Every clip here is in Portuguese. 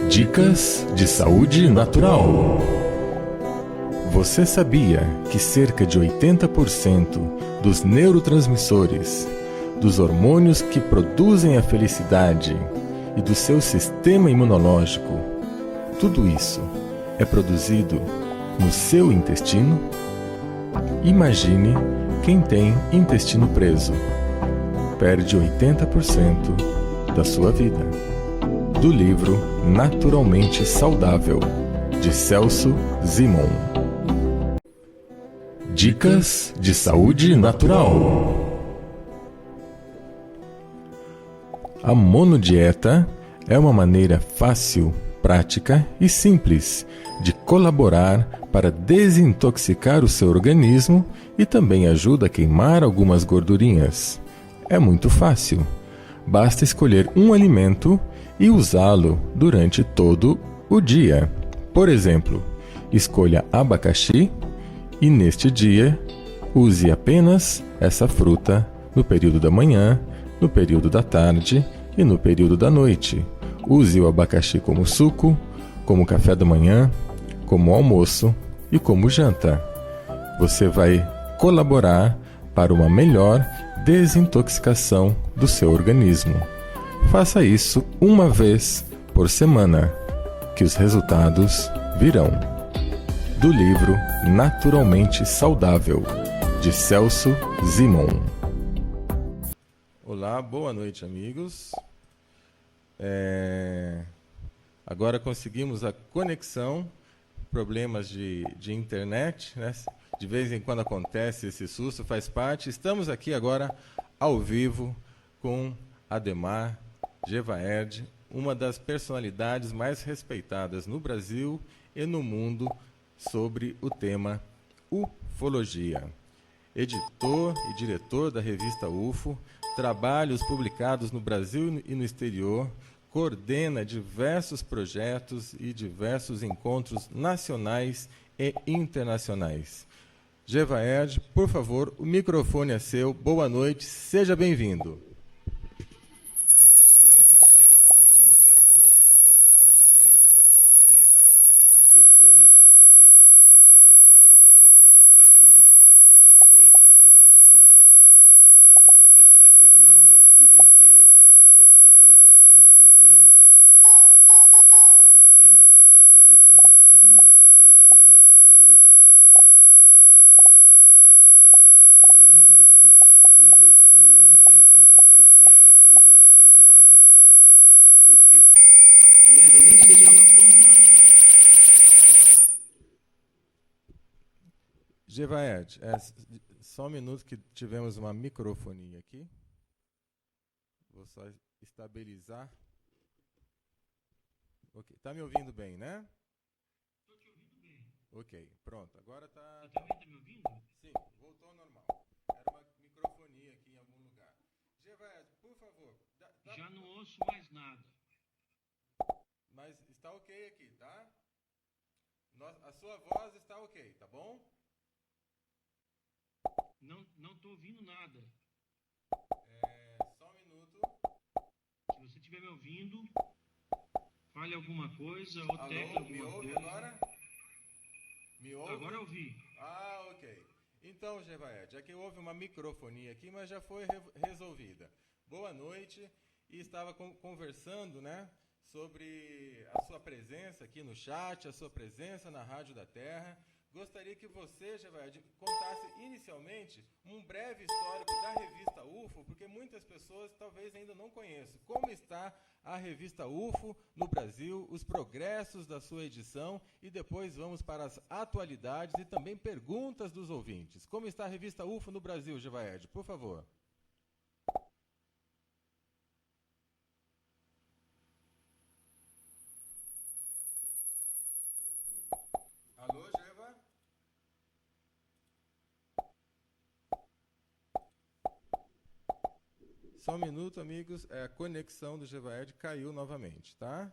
Dicas de saúde natural. Você sabia que cerca de 80% dos neurotransmissores, dos hormônios que produzem a felicidade e do seu sistema imunológico, tudo isso é produzido no seu intestino? Imagine quem tem intestino preso. Perde 80% da sua vida. Do livro Naturalmente Saudável, de Celso Zimon. Dicas de saúde natural. A monodieta é uma maneira fácil, prática e simples de colaborar para desintoxicar o seu organismo e também ajuda a queimar algumas gordurinhas. É muito fácil. Basta escolher um alimento e usá-lo durante todo o dia. Por exemplo, escolha abacaxi e neste dia use apenas essa fruta no período da manhã, no período da tarde e no período da noite. Use o abacaxi como suco, como café da manhã, como almoço e como janta. Você vai colaborar para uma melhor desintoxicação do seu organismo. Faça isso uma vez por semana, que os resultados virão. Do livro Naturalmente Saudável, de Celso Zimon. Olá, boa noite, amigos. Agora conseguimos a conexão, problemas de internet, né? De vez em quando acontece esse susto, faz parte. Estamos aqui agora ao vivo com Ademar Gevaerd, uma das personalidades mais respeitadas no Brasil e no mundo sobre o tema ufologia. Editor e diretor da revista UFO, trabalhos publicados no Brasil e no exterior, coordena diversos projetos e diversos encontros nacionais e internacionais. Gevaerd, por favor, o microfone é seu. Boa noite, seja bem-vindo. Boa noite, Celso. Boa noite a todos. É um prazer estar com você. Depois dessa complicação que foi acessar e fazer isso aqui funcionar. Eu peço até perdão, eu devia ter tantas atualizações do meu Windows há mais tempo, mas não fiz e por isso o Windows tomou um tempão para fazer a atualização agora, porque, aliás, eu nem sei se eu estou no ar. Gevaerd, só um minuto que tivemos uma microfonia aqui. Vou só estabilizar. Ok, tá me ouvindo bem, né? Estou te ouvindo bem. Ok, pronto. Agora tá... Você também está me ouvindo? Sim, voltou ao normal. Era uma microfonia aqui em algum lugar. Gevaerd, por favor. Já não ouço mais nada. Mas está ok aqui, tá? A sua voz está ok, tá bom? Não estou ouvindo nada. Só um minuto. Se você estiver me ouvindo, fale alguma coisa ou Alô, tecle alguma me ouve coisa. agora? Me ouve? Agora eu ouvi. Ah, ok. Então, Gevaerd, é que houve uma microfonia aqui, mas já foi resolvida. Boa noite. E estava conversando, né, sobre a sua presença aqui no chat, a sua presença na Rádio da Terra. Gostaria que você, Gevaerd, contasse inicialmente um breve histórico da revista UFO, porque muitas pessoas talvez ainda não conheçam. Como está a revista UFO no Brasil, os progressos da sua edição e depois vamos para as atualidades e também perguntas dos ouvintes. Como está a revista UFO no Brasil, Gevaerd? Por favor. Alô, Geva? Só um minuto, amigos. A conexão do Gevaerd caiu novamente, tá?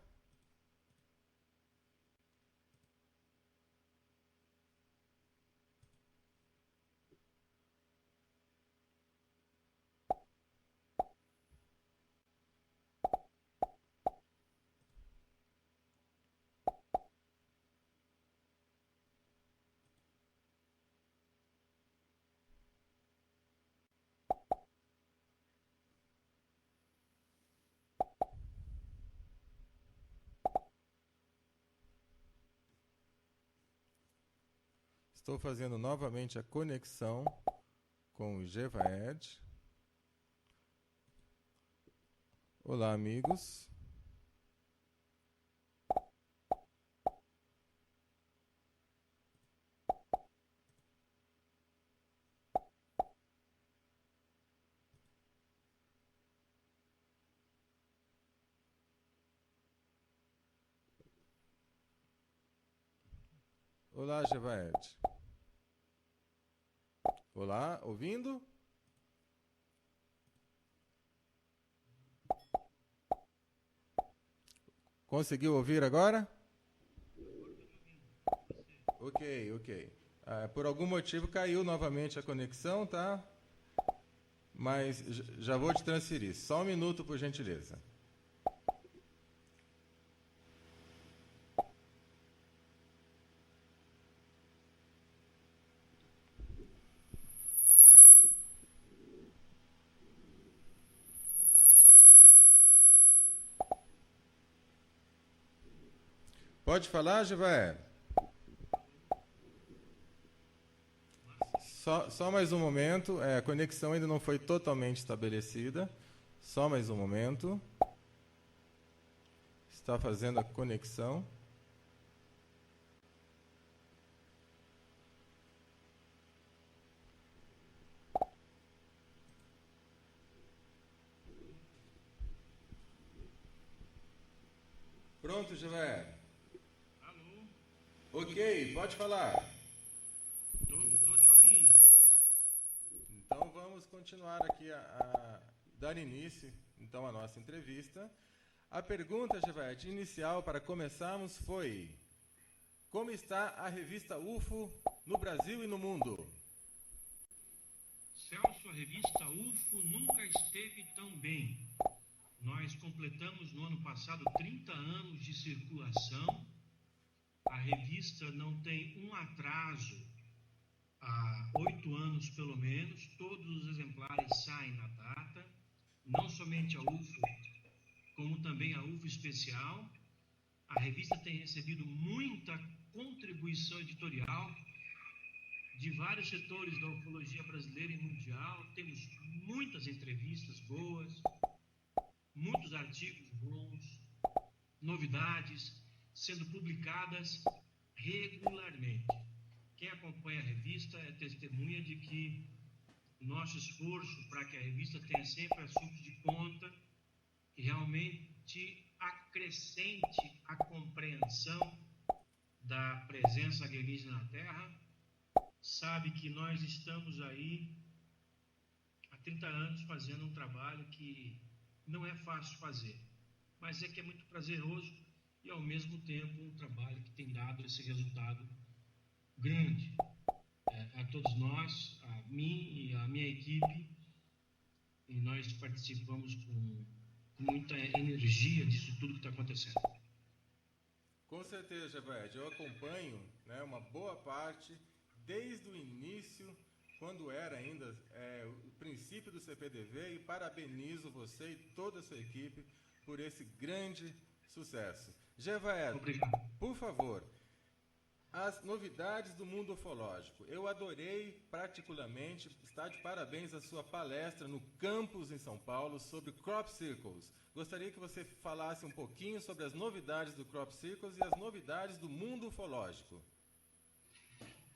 Estou fazendo novamente a conexão com o Gevaed. Olá, amigos. Olá, Gevaed. Olá, ouvindo? Conseguiu ouvir agora? Ok. Por algum motivo caiu novamente a conexão, tá? Mas já vou te transferir. Só um minuto, por gentileza. Pode falar, Givaé? Só mais um momento. A conexão ainda não foi totalmente estabelecida. Só mais um momento. Está fazendo a conexão. Pronto, Givaé? Alô? Ok, pode falar. Tô te ouvindo. Então vamos continuar aqui a dar início então à nossa entrevista. A pergunta, Gevete, inicial para começarmos foi: como está a revista UFO no Brasil e no mundo? Celso, a revista UFO nunca esteve tão bem. Nós completamos no ano passado 30 anos de circulação. A revista não tem um atraso há 8 anos pelo menos. Todos os exemplares saem na data. Não somente a UFO, como também a UFO Especial. A revista tem recebido muita contribuição editorial de vários setores da ufologia brasileira e mundial. Temos muitas entrevistas boas, muitos artigos bons, novidades sendo publicadas regularmente. Quem acompanha a revista é testemunha de que nosso esforço para que a revista tenha sempre assuntos de ponta e realmente acrescente a compreensão da presença alienígena na Terra, sabe que nós estamos aí há 30 anos fazendo um trabalho que não é fácil fazer, mas é que é muito prazeroso e ao mesmo tempo um trabalho que tem dado esse resultado grande a todos nós, a mim e a minha equipe, e nós participamos com muita energia disso tudo que está acontecendo. Com certeza, Gevaed. Eu acompanho, né, uma boa parte desde o início, quando era ainda o princípio do CPDV, e parabenizo você e toda a sua equipe por esse grande sucesso. Gevaed, por favor, as novidades do mundo ufológico. Eu adorei particularmente, está de parabéns a sua palestra no campus em São Paulo sobre Crop Circles. Gostaria que você falasse um pouquinho sobre as novidades do Crop Circles e as novidades do mundo ufológico.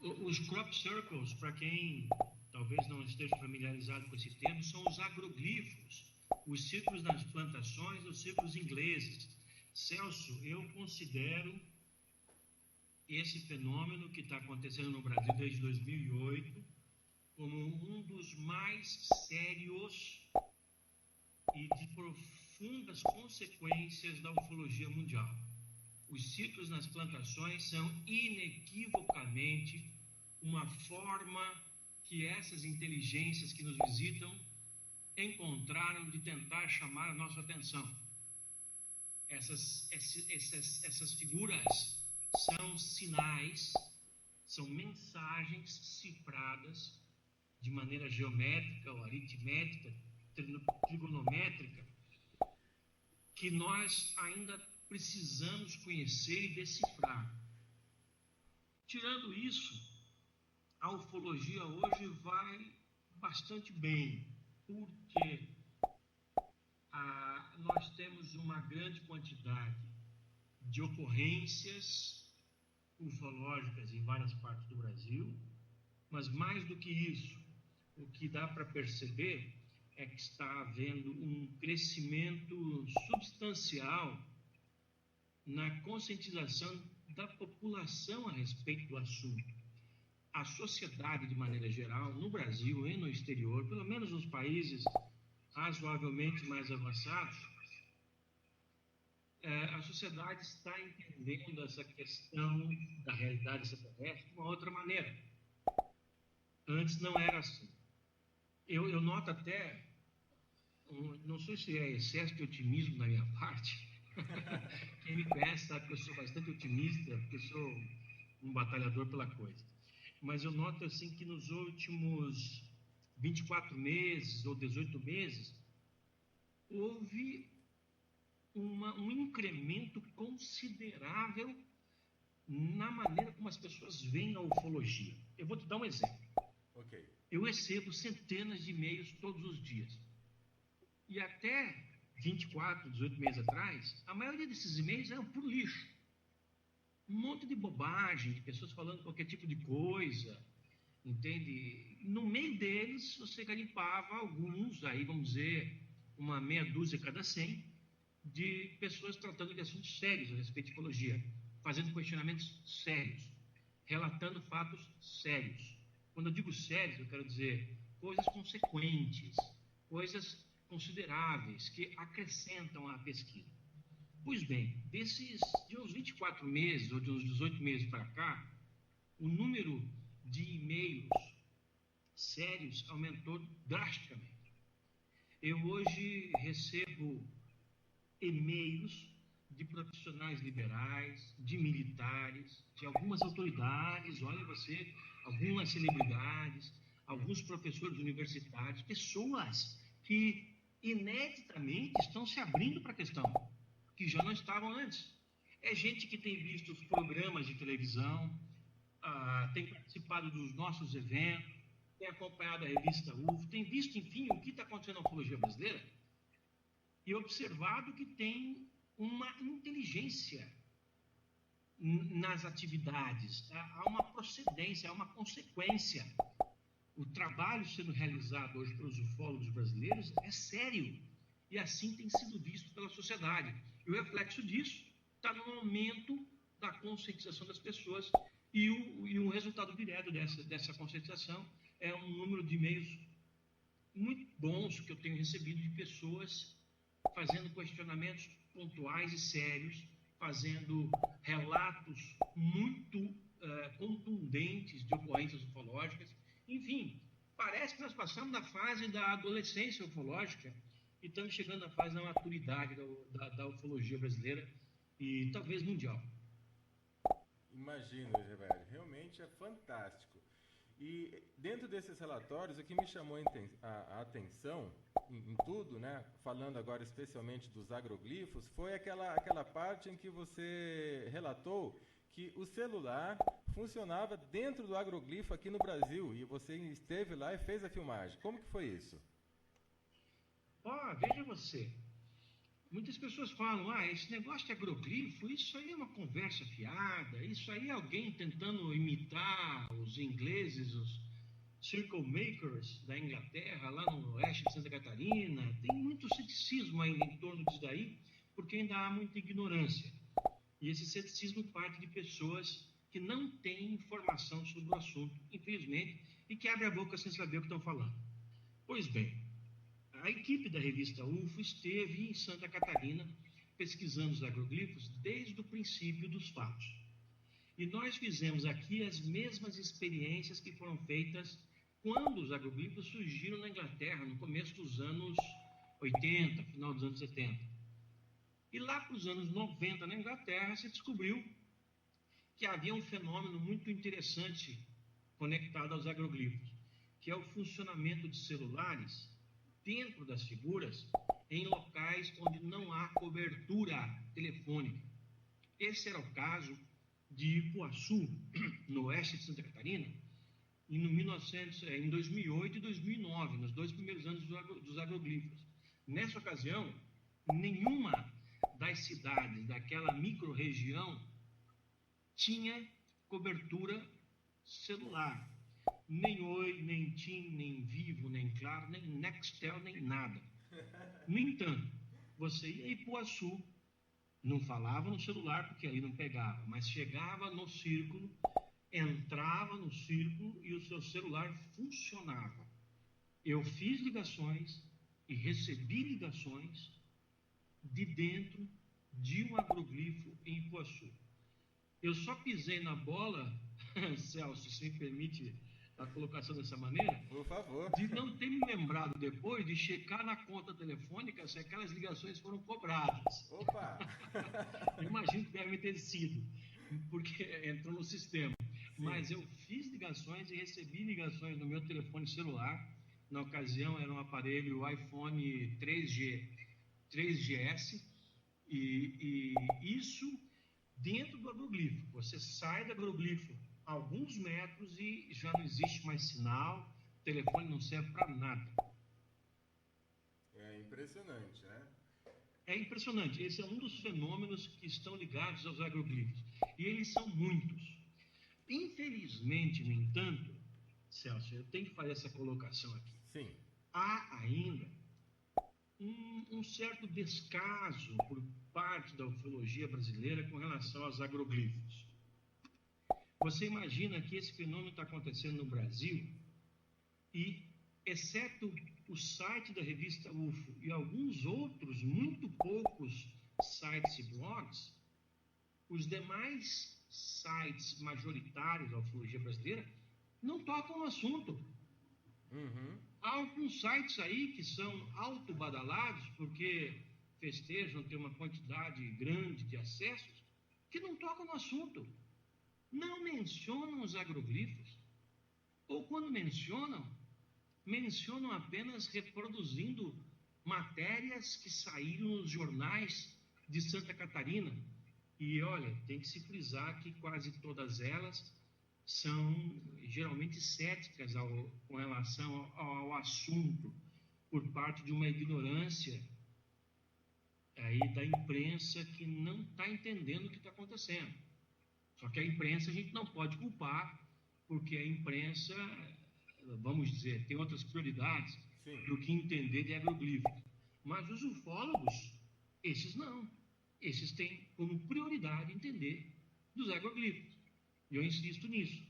Os Crop Circles, para quem talvez não esteja familiarizado com esse termo, são os agroglifos, os círculos nas plantações, os círculos ingleses. Celso, eu considero esse fenômeno que está acontecendo no Brasil desde 2008 como um dos mais sérios e de profundas consequências da ufologia mundial. Os ciclos nas plantações são inequivocamente uma forma que essas inteligências que nos visitam encontraram de tentar chamar a nossa atenção. Essas figuras são sinais, são mensagens cifradas de maneira geométrica ou aritmética, trigonométrica, que nós ainda precisamos conhecer e decifrar. Tirando isso, a ufologia hoje vai bastante bem, porque nós temos uma grande quantidade de ocorrências ufológicas em várias partes do Brasil, mas mais do que isso, o que dá para perceber é que está havendo um crescimento substancial na conscientização da população a respeito do assunto. A sociedade, de maneira geral, no Brasil e no exterior, pelo menos nos países razoavelmente mais avançados, a sociedade está entendendo essa questão da realidade extraterrestre de uma outra maneira. Antes não era assim. Eu noto até, não sei se é excesso de otimismo da minha parte. Quem me conhece sabe que eu sou bastante otimista, porque eu sou um batalhador pela coisa. Mas eu noto assim que nos últimos 24 meses ou 18 meses houve um incremento considerável na maneira como as pessoas veem a ufologia. Eu vou te dar um exemplo. Ok. Eu recebo centenas de e-mails todos os dias. E até 24, 18 meses atrás, a maioria desses e-mails eram por lixo. Um monte de bobagem, de pessoas falando qualquer tipo de coisa, entende? No meio deles, você garimpava alguns, aí vamos dizer, uma meia dúzia cada 100, de pessoas tratando de assuntos sérios a respeito de ufologia, fazendo questionamentos sérios, relatando fatos sérios. Quando eu digo sérios, eu quero dizer coisas consequentes, coisas consideráveis, que acrescentam à pesquisa. Pois bem, de uns 24 meses, ou de uns 18 meses para cá, o número de e-mails sérios aumentou drasticamente. Eu hoje recebo e-mails de profissionais liberais, de militares, de algumas autoridades, olha você, algumas celebridades, alguns professores universitários, pessoas que ineditamente estão se abrindo para a questão, que já não estavam antes. É gente que tem visto os programas de televisão, tem participado dos nossos eventos, tem acompanhado a revista UFO, tem visto, enfim, o que está acontecendo na ufologia brasileira e observado que tem uma inteligência nas atividades, há uma procedência, há uma consequência. O trabalho sendo realizado hoje pelos ufólogos brasileiros é sério e assim tem sido visto pela sociedade. E o reflexo disso está no aumento da conscientização das pessoas e o resultado direto dessa conscientização é um número de e-mails muito bons que eu tenho recebido de pessoas fazendo questionamentos pontuais e sérios, fazendo relatos muito contundentes de ocorrências ufológicas. Enfim, parece que nós passamos da fase da adolescência ufológica e estamos chegando à fase da maturidade da ufologia brasileira e talvez mundial. Imagino, Egevério, realmente é fantástico. E dentro desses relatórios, o que me chamou a atenção em tudo, né, falando agora especialmente dos agroglifos, foi aquela parte em que você relatou que o celular funcionava dentro do agroglifo aqui no Brasil e você esteve lá e fez a filmagem. Como que foi isso? Veja você, muitas pessoas falam, esse negócio de agroglifo, isso aí é uma conversa fiada, isso aí é alguém tentando imitar os ingleses, os circle makers da Inglaterra, lá no oeste de Santa Catarina. Tem muito ceticismo ainda em torno disso daí, porque ainda há muita ignorância. E esse ceticismo parte de pessoas que não têm informação sobre o assunto, infelizmente, e que abrem a boca sem saber o que estão falando. Pois bem, a equipe da revista UFO esteve em Santa Catarina pesquisando os agroglifos desde o princípio dos fatos. E nós fizemos aqui as mesmas experiências que foram feitas quando os agroglifos surgiram na Inglaterra, no começo dos anos 80, final dos anos 70. E lá para os anos 90, na Inglaterra, se descobriu que havia um fenômeno muito interessante conectado aos agroglifos, que é o funcionamento de celulares dentro das figuras em locais onde não há cobertura telefônica. Esse era o caso de Ipuaçu, no oeste de Santa Catarina, em 2008 e 2009, nos 2 primeiros anos dos agroglifos. Nessa ocasião, nenhuma das cidades daquela micro-região tinha cobertura celular. Nem Oi, nem TIM, nem Vivo, nem Claro, nem Nextel, nem nada. No entanto, você ia a Ipuaçu, não falava no celular porque ali não pegava, mas chegava no círculo, entrava no círculo e o seu celular funcionava. Eu fiz ligações e recebi ligações de dentro de um agroglifo em Ipuaçu. Eu só pisei na bola, Celso, se me permite a colocação dessa maneira, por favor, de não ter me lembrado depois de checar na conta telefônica se aquelas ligações foram cobradas. Opa! Eu imagino que deve ter sido, porque entrou no sistema. Sim. Mas eu fiz ligações e recebi ligações no meu telefone celular. Na ocasião era um aparelho iPhone 3GS, e isso dentro do agroglifo. Você sai do agroglifo alguns metros e já não existe mais sinal, o telefone não serve para nada. É impressionante, né? É impressionante. Esse é um dos fenômenos que estão ligados aos agroglifos. E eles são muitos. Infelizmente, no entanto, Celso, eu tenho que fazer essa colocação aqui. Sim. Há ainda um certo descaso por parte da ufologia brasileira com relação aos agroglifos. Você imagina que esse fenômeno está acontecendo no Brasil e, exceto o site da revista UFO e alguns outros, muito poucos sites e blogs, os demais sites majoritários da ufologia brasileira não tocam no assunto. Há alguns sites aí que são autobadalados porque festejam ter uma quantidade grande de acessos que não tocam no assunto. Não mencionam os agroglifos, ou quando mencionam apenas reproduzindo matérias que saíram nos jornais de Santa Catarina. E olha, tem que se frisar que quase todas elas são geralmente céticas com relação ao assunto, por parte de uma ignorância aí da imprensa que não está entendendo o que está acontecendo. Só que a imprensa a gente não pode culpar, porque a imprensa, vamos dizer, tem outras prioridades do que entender de agroglifos. Mas os ufólogos, esses não. Esses têm como prioridade entender dos agroglifos. E eu insisto nisso.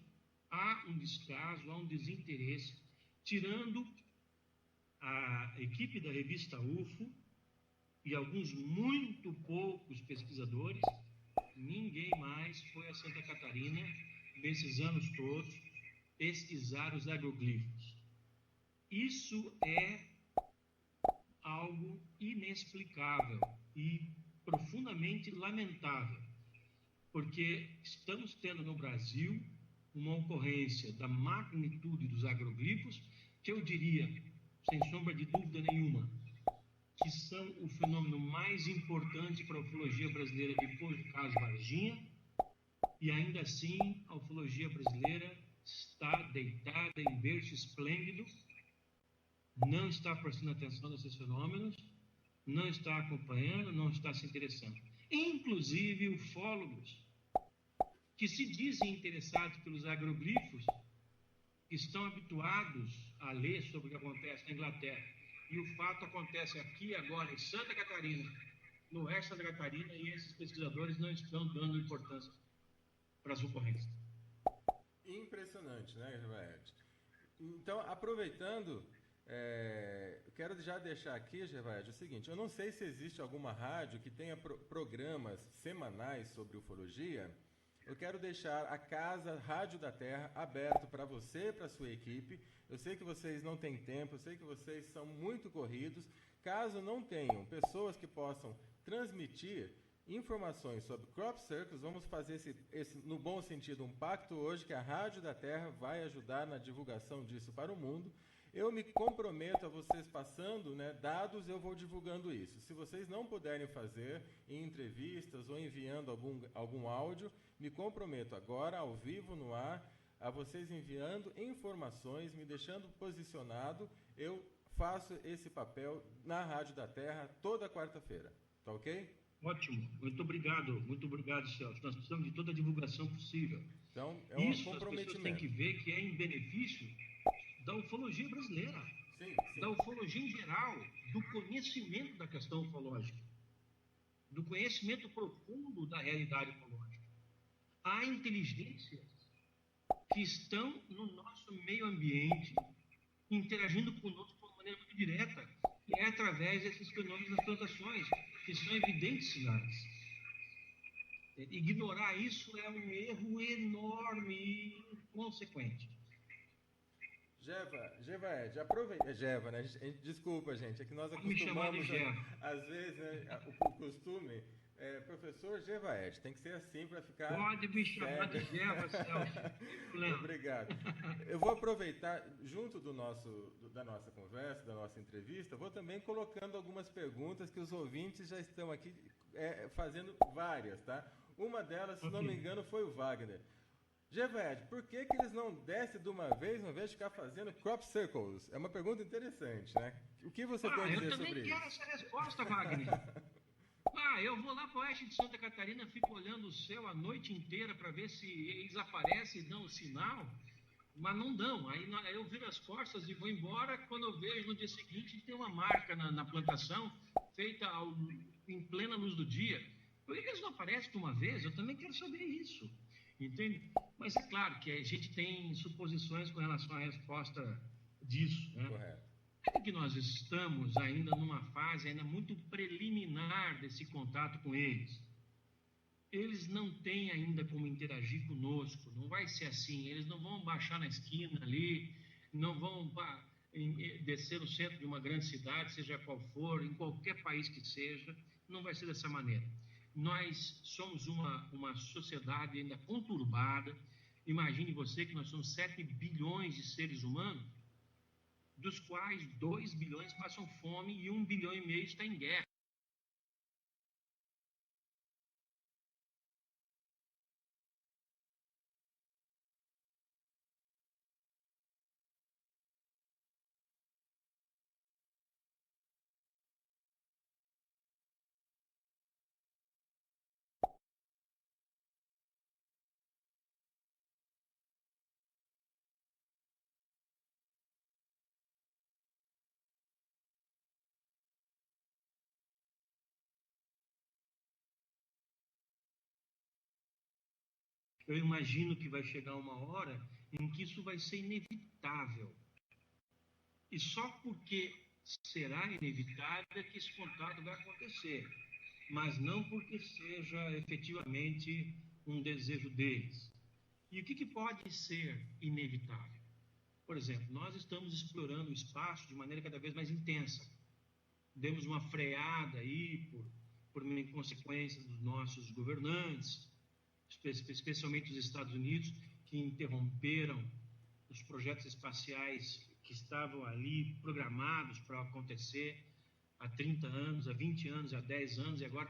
Há um descaso, há um desinteresse, tirando a equipe da revista UFO e alguns muito poucos pesquisadores. Ninguém mais foi a Santa Catarina, nesses anos todos, pesquisar os agroglifos. Isso é algo inexplicável e profundamente lamentável, porque estamos tendo no Brasil uma ocorrência da magnitude dos agroglifos, que eu diria, sem sombra de dúvida nenhuma, que são o fenômeno mais importante para a ufologia brasileira depois do caso Varginha, e ainda assim a ufologia brasileira está deitada em berço esplêndido, não está prestando atenção nesses fenômenos, não está acompanhando, não está se interessando. Inclusive ufólogos que se dizem interessados pelos agroglifos, estão habituados a ler sobre o que acontece na Inglaterra. E o fato acontece aqui agora em Santa Catarina, no oeste de Santa Catarina, e esses pesquisadores não estão dando importância para as ocorrências. Impressionante, né, Gervaed? Então, aproveitando, eu quero já deixar aqui, Gervaed, o seguinte: eu não sei se existe alguma rádio que tenha programas semanais sobre ufologia. Eu quero deixar a casa Rádio da Terra aberto para você e para a sua equipe. Eu sei que vocês não têm tempo, eu sei que vocês são muito corridos. Caso não tenham pessoas que possam transmitir informações sobre crop circles, vamos fazer no bom sentido, um pacto hoje que a Rádio da Terra vai ajudar na divulgação disso para o mundo. Eu me comprometo a vocês passando, dados, eu vou divulgando isso. Se vocês não puderem fazer em entrevistas ou enviando algum áudio, me comprometo agora, ao vivo, no ar, a vocês enviando informações, me deixando posicionado. Eu faço esse papel na Rádio da Terra toda quarta-feira. Tá ok? Ótimo, muito obrigado, Celso. Nós precisamos de toda a divulgação possível. Então, é um Isso as pessoas têm que comprometimento. ver que é em benefício da ufologia brasileira, Sim, sim. da ufologia em geral, do conhecimento da questão ufológica, do conhecimento profundo da realidade ufológica. Há inteligências que estão no nosso meio ambiente, interagindo conosco de uma maneira muito direta, que é através desses fenômenos das plantações, que são evidentes sinais. Ignorar isso é um erro enorme e inconsequente. Geva Ed, aproveita. Geva, né? Desculpa, gente, é que nós Pode me chamar de acostumamos, Geva. às vezes, né, o costume. Professor Geva Ed, tem que ser assim para ficar. Pode me chamar de Geva, Celso. Obrigado. Eu vou aproveitar, junto da nossa conversa, da nossa entrevista, vou também colocando algumas perguntas que os ouvintes já estão aqui fazendo várias, tá? Uma delas, se não me engano, foi o Wagner. Geved, por que eles não descem de uma vez, ao invés de ficar fazendo crop circles? É uma pergunta interessante, né? O que você tem a dizer sobre isso? Eu também quero essa resposta, Wagner. Eu vou lá para o oeste de Santa Catarina, fico olhando o céu a noite inteira para ver se eles aparecem e dão o sinal, mas não dão. Aí eu viro as costas e vou embora. Quando eu vejo no dia seguinte, tem uma marca na plantação, feita em plena luz do dia. Por que eles não aparecem de uma vez? Eu também quero saber isso. Entende? Mas é claro que a gente tem suposições com relação à resposta disso, né? Correto. É que nós estamos ainda numa fase ainda muito preliminar desse contato com eles. Eles não têm ainda como interagir conosco, não vai ser assim. Eles não vão baixar na esquina ali, não vão descer no centro de uma grande cidade, seja qual for, em qualquer país que seja, não vai ser dessa maneira. Nós somos uma sociedade ainda conturbada. Imagine você que nós somos 7 bilhões de seres humanos, dos quais 2 bilhões passam fome e 1,5 bilhão está em guerra. Eu imagino que vai chegar uma hora em que isso vai ser inevitável. E só porque será inevitável é que esse contato vai acontecer. Mas não porque seja efetivamente um desejo deles. E o que pode ser inevitável? Por exemplo, nós estamos explorando o espaço de maneira cada vez mais intensa. Demos uma freada aí por consequência dos nossos governantes, especialmente os Estados Unidos, que interromperam os projetos espaciais que estavam ali programados para acontecer há 30 anos, há 20 anos, há 10 anos, e agora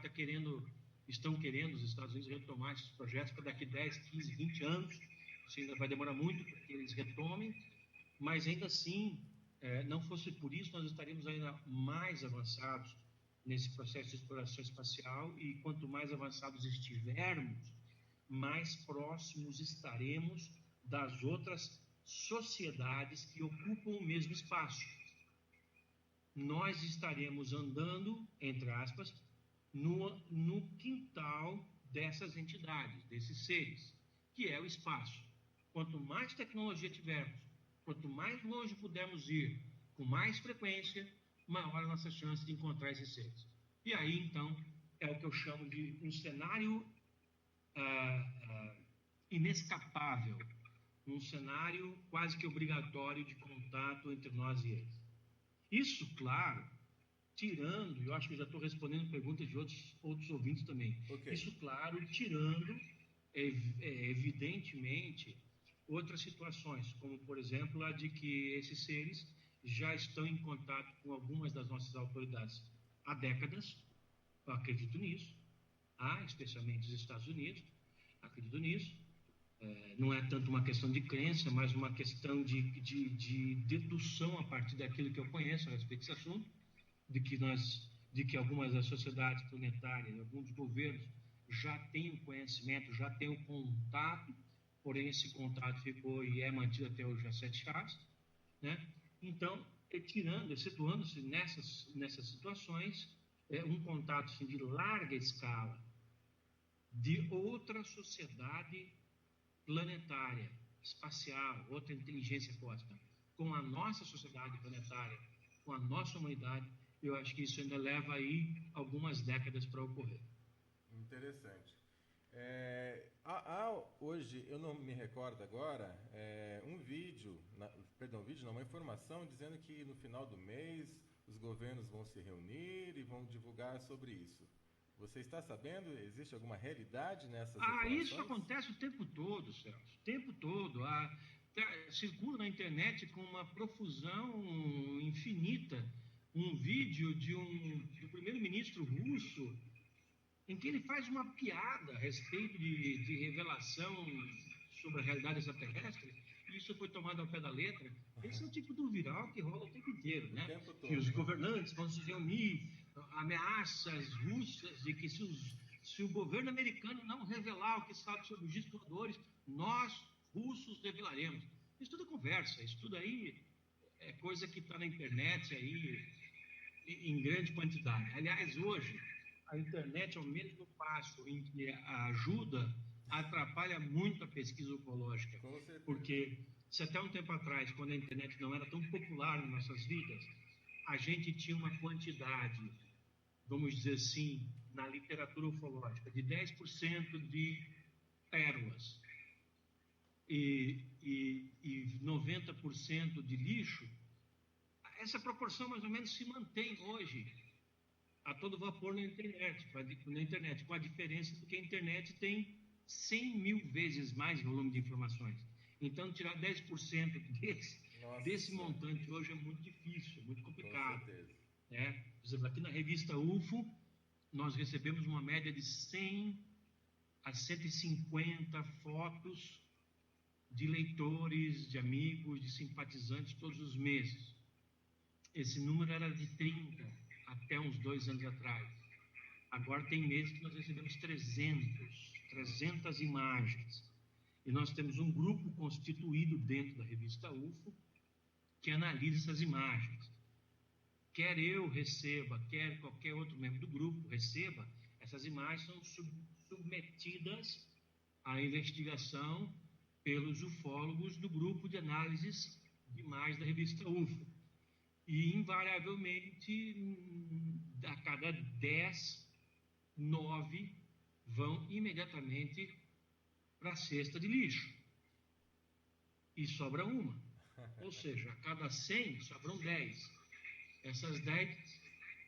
estão querendo os Estados Unidos retomar esses projetos para daqui 10, 15, 20 anos. Isso ainda vai demorar muito para que eles retomem, mas ainda assim, não fosse por isso, nós estaríamos ainda mais avançados nesse processo de exploração espacial, e quanto mais avançados estivermos, mais próximos estaremos das outras sociedades que ocupam o mesmo espaço. Nós estaremos andando, entre aspas, no quintal dessas entidades, desses seres, que é o espaço. Quanto mais tecnologia tivermos, quanto mais longe pudermos ir, com mais frequência, maior a nossa chance de encontrar esses seres. E aí, então, é o que eu chamo de um cenário inescapável, um cenário quase que obrigatório de contato entre nós e eles. Isso, claro, tirando, eu acho que eu já estou respondendo perguntas de outros ouvintes também. Okay. Isso, claro, tirando, evidentemente, outras situações, como, por exemplo, a de que esses seres já estão em contato com algumas das nossas autoridades há décadas. Eu acredito nisso, especialmente os Estados Unidos, acredito nisso. Não é tanto uma questão de crença, mas uma questão de dedução a partir daquilo que eu conheço a respeito desse assunto, de que algumas das sociedades planetárias, alguns governos já têm o conhecimento, já têm o contato, porém esse contato ficou e é mantido até hoje a 7 chaves, né? Então, excetuando-se nessas situações, um contato assim, de larga escala de outra sociedade planetária, espacial, outra inteligência cósmica, com a nossa sociedade planetária, com a nossa humanidade, eu acho que isso ainda leva aí algumas décadas para ocorrer. Interessante. Hoje, eu não me recordo agora, um vídeo, vídeo não, uma informação dizendo que no final do mês os governos vão se reunir e vão divulgar sobre isso. Você está sabendo? Existe alguma realidade nessas informações? Isso acontece o tempo todo, Celso, o tempo todo. Circula na internet com uma profusão infinita um vídeo do primeiro-ministro russo em que ele faz uma piada a respeito de revelação sobre a realidade extraterrestre, e isso foi tomado ao pé da letra. Esse é o tipo do viral que rola o tempo inteiro, né? Que os governantes vão se reunir, ameaças russas de que se o governo americano não revelar o que sabe sobre os discos voadores, nós, russos, revelaremos. Isso tudo é conversa, isso tudo aí é coisa que está na internet aí em grande quantidade. Aliás, hoje, a internet é o mesmo passo em que a ajuda atrapalha muito a pesquisa ufológica. Porque se até um tempo atrás, quando a internet não era tão popular nas nossas vidas, a gente tinha uma quantidade, vamos dizer assim, na literatura ufológica, de 10% de pérolas e 90% de lixo, essa proporção mais ou menos se mantém hoje a todo vapor na internet, com a diferença de que a internet tem 100 mil vezes mais volume de informações. Então, tirar 10% desse montante hoje é muito difícil, muito complicado. Com certeza. Por exemplo, aqui na revista UFO, nós recebemos uma média de 100 a 150 fotos de leitores, de amigos, de simpatizantes todos os meses. Esse número era de 30 até uns 2 anos atrás. Agora tem meses que nós recebemos 300 imagens. E nós temos um grupo constituído dentro da revista UFO que analisa essas imagens. Quer eu receba, quer qualquer outro membro do grupo receba, essas imagens são submetidas à investigação pelos ufólogos do grupo de análises de imagens da revista UFO. E, invariavelmente, a cada 10, 9 vão imediatamente para a cesta de lixo. E sobra uma. Ou seja, a cada 100 sobram 10. Essas 10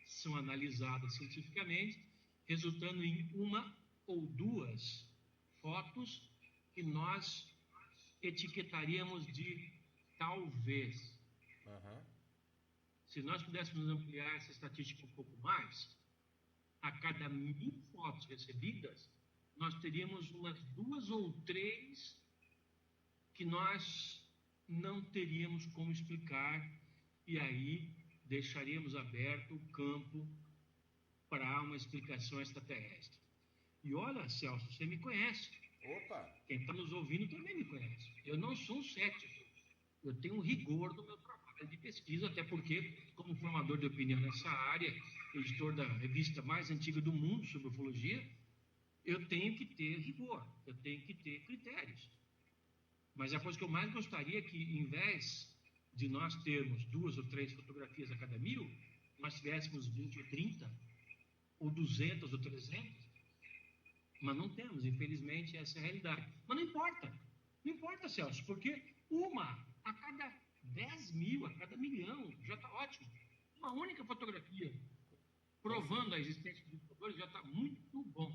são analisadas cientificamente, resultando em uma ou duas fotos que nós etiquetaríamos de talvez. Se nós pudéssemos ampliar essa estatística um pouco mais, a cada 1000 fotos recebidas, nós teríamos umas 2 ou 3 que nós não teríamos como explicar, e aí deixaríamos aberto o campo para uma explicação extraterrestre. E olha, Celso, você me conhece. Opa! Quem está nos ouvindo também me conhece. Eu não sou um cético. Eu tenho um rigor no meu trabalho de pesquisa, até porque, como formador de opinião nessa área, editor da revista mais antiga do mundo sobre ufologia, eu tenho que ter rigor, eu tenho que ter critérios. Mas a coisa que eu mais gostaria é que, em vez de nós termos 2 ou 3 fotografias a cada 1000, nós tivéssemos 20 ou 30, ou 200 ou 300, mas não temos, infelizmente, essa é a realidade. Mas não importa, Celso, porque uma a cada 10.000, a cada 1.000.000, já está ótimo. Uma única fotografia provando a existência de ufólogos já está muito bom.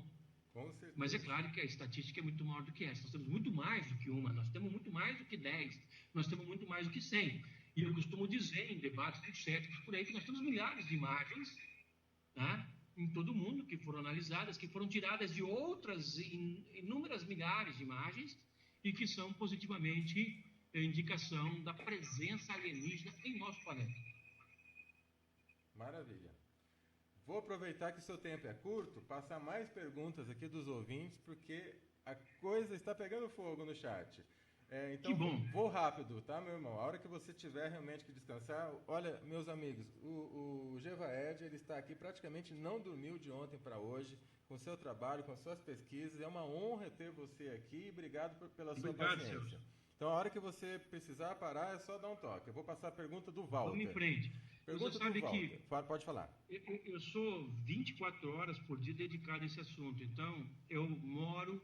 Com certeza. Mas é claro que a estatística é muito maior do que essa. Nós temos muito mais do que uma, nós temos muito mais do que 10, nós temos muito mais do que 100. E eu costumo dizer em debates com céticos por aí que nós temos milhares de imagens, né, em todo o mundo que foram analisadas, que foram tiradas de outras inúmeras milhares de imagens, e que são positivamente indicação da presença alienígena em nosso planeta. Maravilha. Vou aproveitar que o seu tempo é curto, passar mais perguntas aqui dos ouvintes, porque a coisa está pegando fogo no chat. Então, que bom. Vou rápido, tá, meu irmão? A hora que você tiver realmente que descansar, olha, meus amigos, o Gevaed, ele está aqui, praticamente não dormiu de ontem para hoje, com o seu trabalho, com as suas pesquisas. É uma honra ter você aqui e obrigado pela sua paciência. Senhor. Então, a hora que você precisar parar, é só dar um toque. Eu vou passar a pergunta do Walter. Vamos em frente. Pergunta você sabe do Walter. que Pode falar. Eu sou 24 horas por dia dedicado a esse assunto. Então, eu moro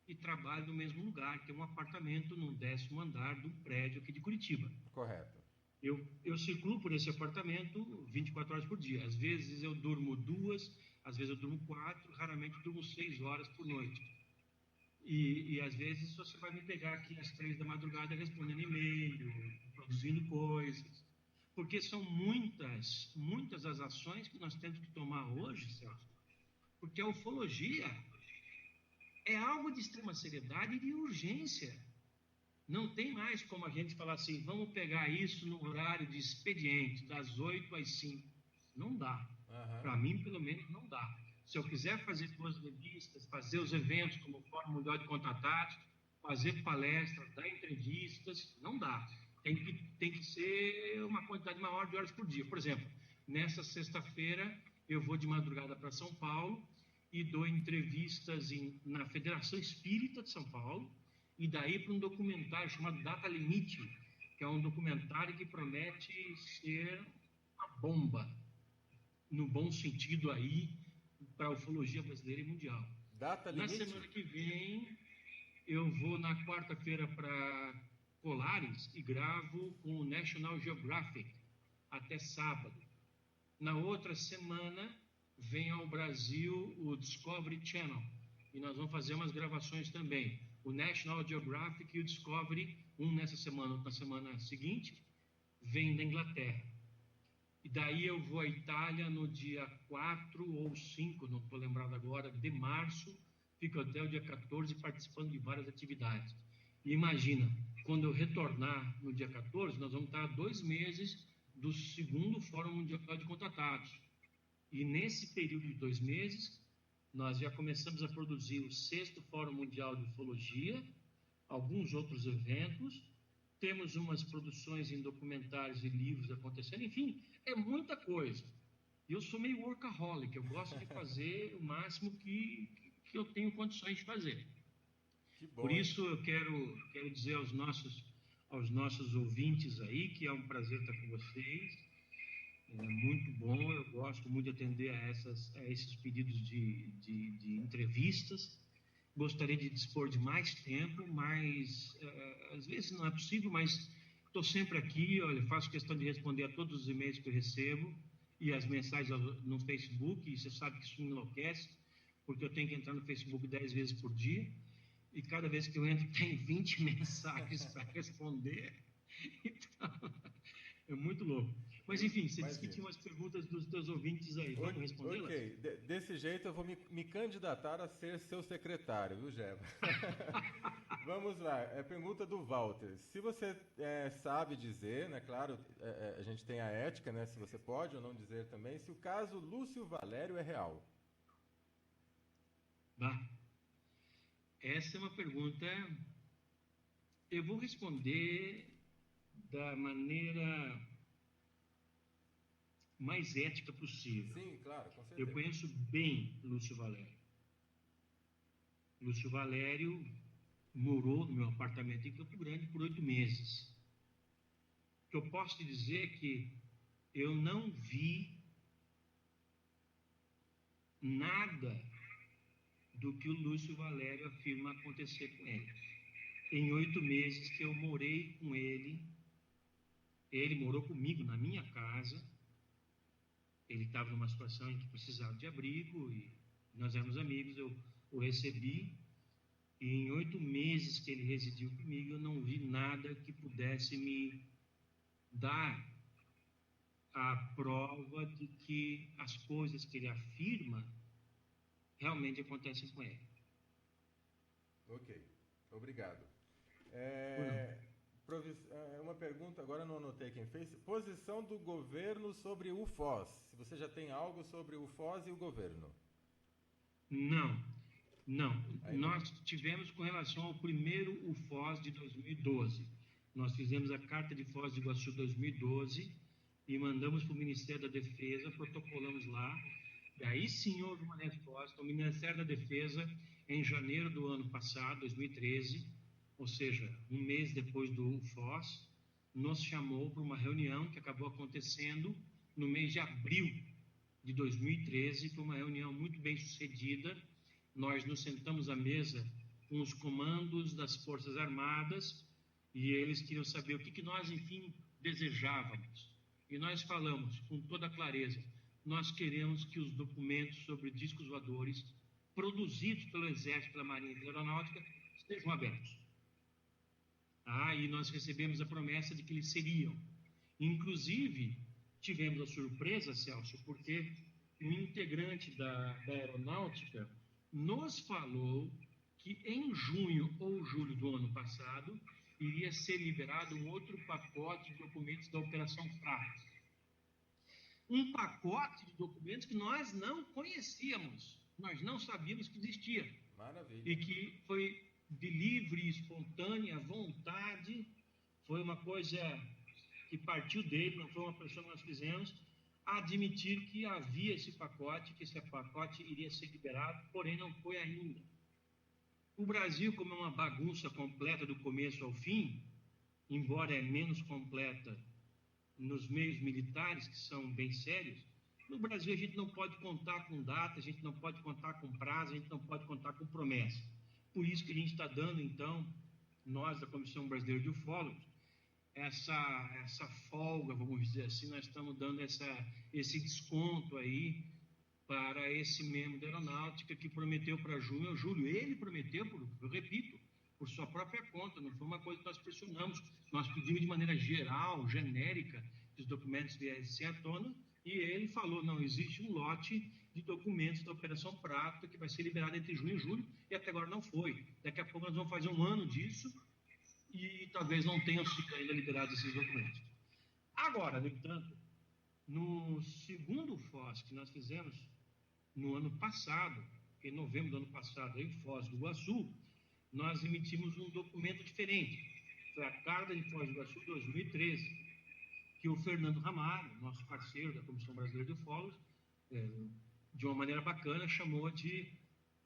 e trabalho no mesmo lugar, que é um apartamento no 10º andar de um prédio aqui de Curitiba. Correto. Eu circulo por esse apartamento 24 horas por dia. Às vezes eu durmo 2, às vezes eu durmo 4, raramente eu durmo 6 horas por noite. E às vezes você vai me pegar aqui às 3 da madrugada respondendo e-mail, produzindo coisas. Porque são muitas as ações que nós temos que tomar hoje, Celso. Porque a ufologia é algo de extrema seriedade e de urgência. Não tem mais como a gente falar assim, vamos pegar isso no horário de expediente, das 8 às 5. Não dá. Para mim, pelo menos, não dá. Se eu quiser fazer boas revistas, fazer os eventos como o Fórum Mundial de Contatados, fazer palestras, dar entrevistas, não dá. Tem que ser uma quantidade maior de horas por dia. Por exemplo, nessa sexta-feira, eu vou de madrugada para São Paulo e dou entrevistas na Federação Espírita de São Paulo, e daí para um documentário chamado Data Limite, que é um documentário que promete ser uma bomba, no bom sentido aí, para a ufologia brasileira e mundial. Data limite? Na semana que vem, eu vou na quarta-feira para Colares e gravo com o National Geographic até sábado. Na outra semana, vem ao Brasil o Discovery Channel e nós vamos fazer umas gravações também. O National Geographic e o Discovery, um nessa semana, outro na semana seguinte, vem da Inglaterra. E daí eu vou à Itália no dia 4 ou 5, não estou lembrado agora, de março, fico até o dia 14 participando de várias atividades. E imagina, quando eu retornar no dia 14, nós vamos estar 2 meses do segundo Fórum Mundial de Contatados. E nesse período de 2 meses, nós já começamos a produzir o 6º Fórum Mundial de Ufologia, alguns outros eventos, temos umas produções em documentários e livros acontecendo, enfim, é muita coisa. E eu sou meio workaholic, eu gosto de fazer o máximo que eu tenho condições de fazer. Que bom, por isso eu quero dizer aos nossos ouvintes aí que é um prazer estar com vocês, é muito bom, eu gosto muito de atender a esses pedidos de entrevistas. Gostaria de dispor de mais tempo, mas às vezes não é possível, mas estou sempre aqui, olha, faço questão de responder a todos os e-mails que eu recebo e as mensagens no Facebook, e você sabe que isso me enlouquece, porque eu tenho que entrar no Facebook 10 vezes por dia, e cada vez que eu entro tem 20 mensagens para responder, então é muito louco. Mas enfim, você disse que tinha umas perguntas dos teus ouvintes aí, vamos respondê-las? Ok, desse jeito eu vou me candidatar a ser seu secretário, viu, Geva? Vamos lá, pergunta do Walter. Se você sabe dizer, né, claro, a gente tem a ética, né, se você pode ou não dizer também, se o caso Lúcio Valério é real. Essa é uma pergunta, eu vou responder da maneira mais ética possível. Sim, claro, com certeza. Eu conheço bem Lúcio Valério. Lúcio Valério morou no meu apartamento em Campo Grande por 8 meses. O que eu posso te dizer é que eu não vi nada do que o Lúcio Valério afirma acontecer com ele. Em 8 meses que eu morei com ele morou comigo na minha casa. Ele estava numa situação em que precisava de abrigo e nós éramos amigos, eu o recebi. E em 8 meses que ele residiu comigo, eu não vi nada que pudesse me dar a prova de que as coisas que ele afirma realmente acontecem com ele. Ok, obrigado. Uma pergunta, agora não anotei quem fez. Posição do governo sobre o UFOS. Se você já tem algo sobre o UFOS e o governo. Não. Nós tivemos com relação ao primeiro UFOS de 2012. Nós fizemos a Carta de Foz do Iguaçu 2012 e mandamos para o Ministério da Defesa, protocolamos lá. E aí sim houve uma resposta. O Ministério da Defesa, em janeiro do ano passado, 2013, ou seja, um mês depois do UFOS, nos chamou para uma reunião que acabou acontecendo no mês de abril de 2013. Foi uma reunião muito bem sucedida. Nós nos sentamos à mesa com os comandos das Forças Armadas e eles queriam saber o que nós, enfim, desejávamos. E nós falamos com toda clareza: nós queremos que os documentos sobre discos voadores produzidos pelo Exército, pela Marinha e pela Aeronáutica estejam abertos. E nós recebemos a promessa de que eles seriam. Inclusive, tivemos a surpresa, Celso, porque um integrante da Aeronáutica nos falou que em junho ou julho do ano passado iria ser liberado um outro pacote de documentos da Operação Prato. Um pacote de documentos que nós não conhecíamos, nós não sabíamos que existia. Maravilha. E que foi de livre e espontânea vontade, foi uma coisa que partiu dele, não foi uma pressão que nós fizemos, admitir que havia esse pacote, que esse pacote iria ser liberado, porém não foi ainda. O Brasil, como é uma bagunça completa do começo ao fim, embora é menos completa nos meios militares, que são bem sérios, no Brasil a gente não pode contar com data, a gente não pode contar com prazo, a gente não pode contar com promessa. Por isso que a gente está dando, então, nós da Comissão Brasileira de Ufólogos, essa folga, vamos dizer assim, nós estamos dando esse desconto aí para esse membro da Aeronáutica que prometeu para junho ou julho. Ele prometeu, eu repito, por sua própria conta, não foi uma coisa que nós pressionamos. Nós pedimos de maneira geral, genérica, que os documentos viessem à tona, e ele falou: não, existe um lote de documentos da Operação Prato que vai ser liberado entre junho e julho, e até agora não foi. Daqui a pouco nós vamos fazer um ano disso, e talvez não tenham sido ainda liberados esses documentos. Agora, no entanto, no segundo FOS que nós fizemos no ano passado, em novembro do ano passado, em Foz do Iguaçu, nós emitimos um documento diferente. Foi a Carta de Foz do Iguaçu 2013, que o Fernando Ramalho, nosso parceiro da Comissão Brasileira de Ufólogos, de uma maneira bacana, chamou de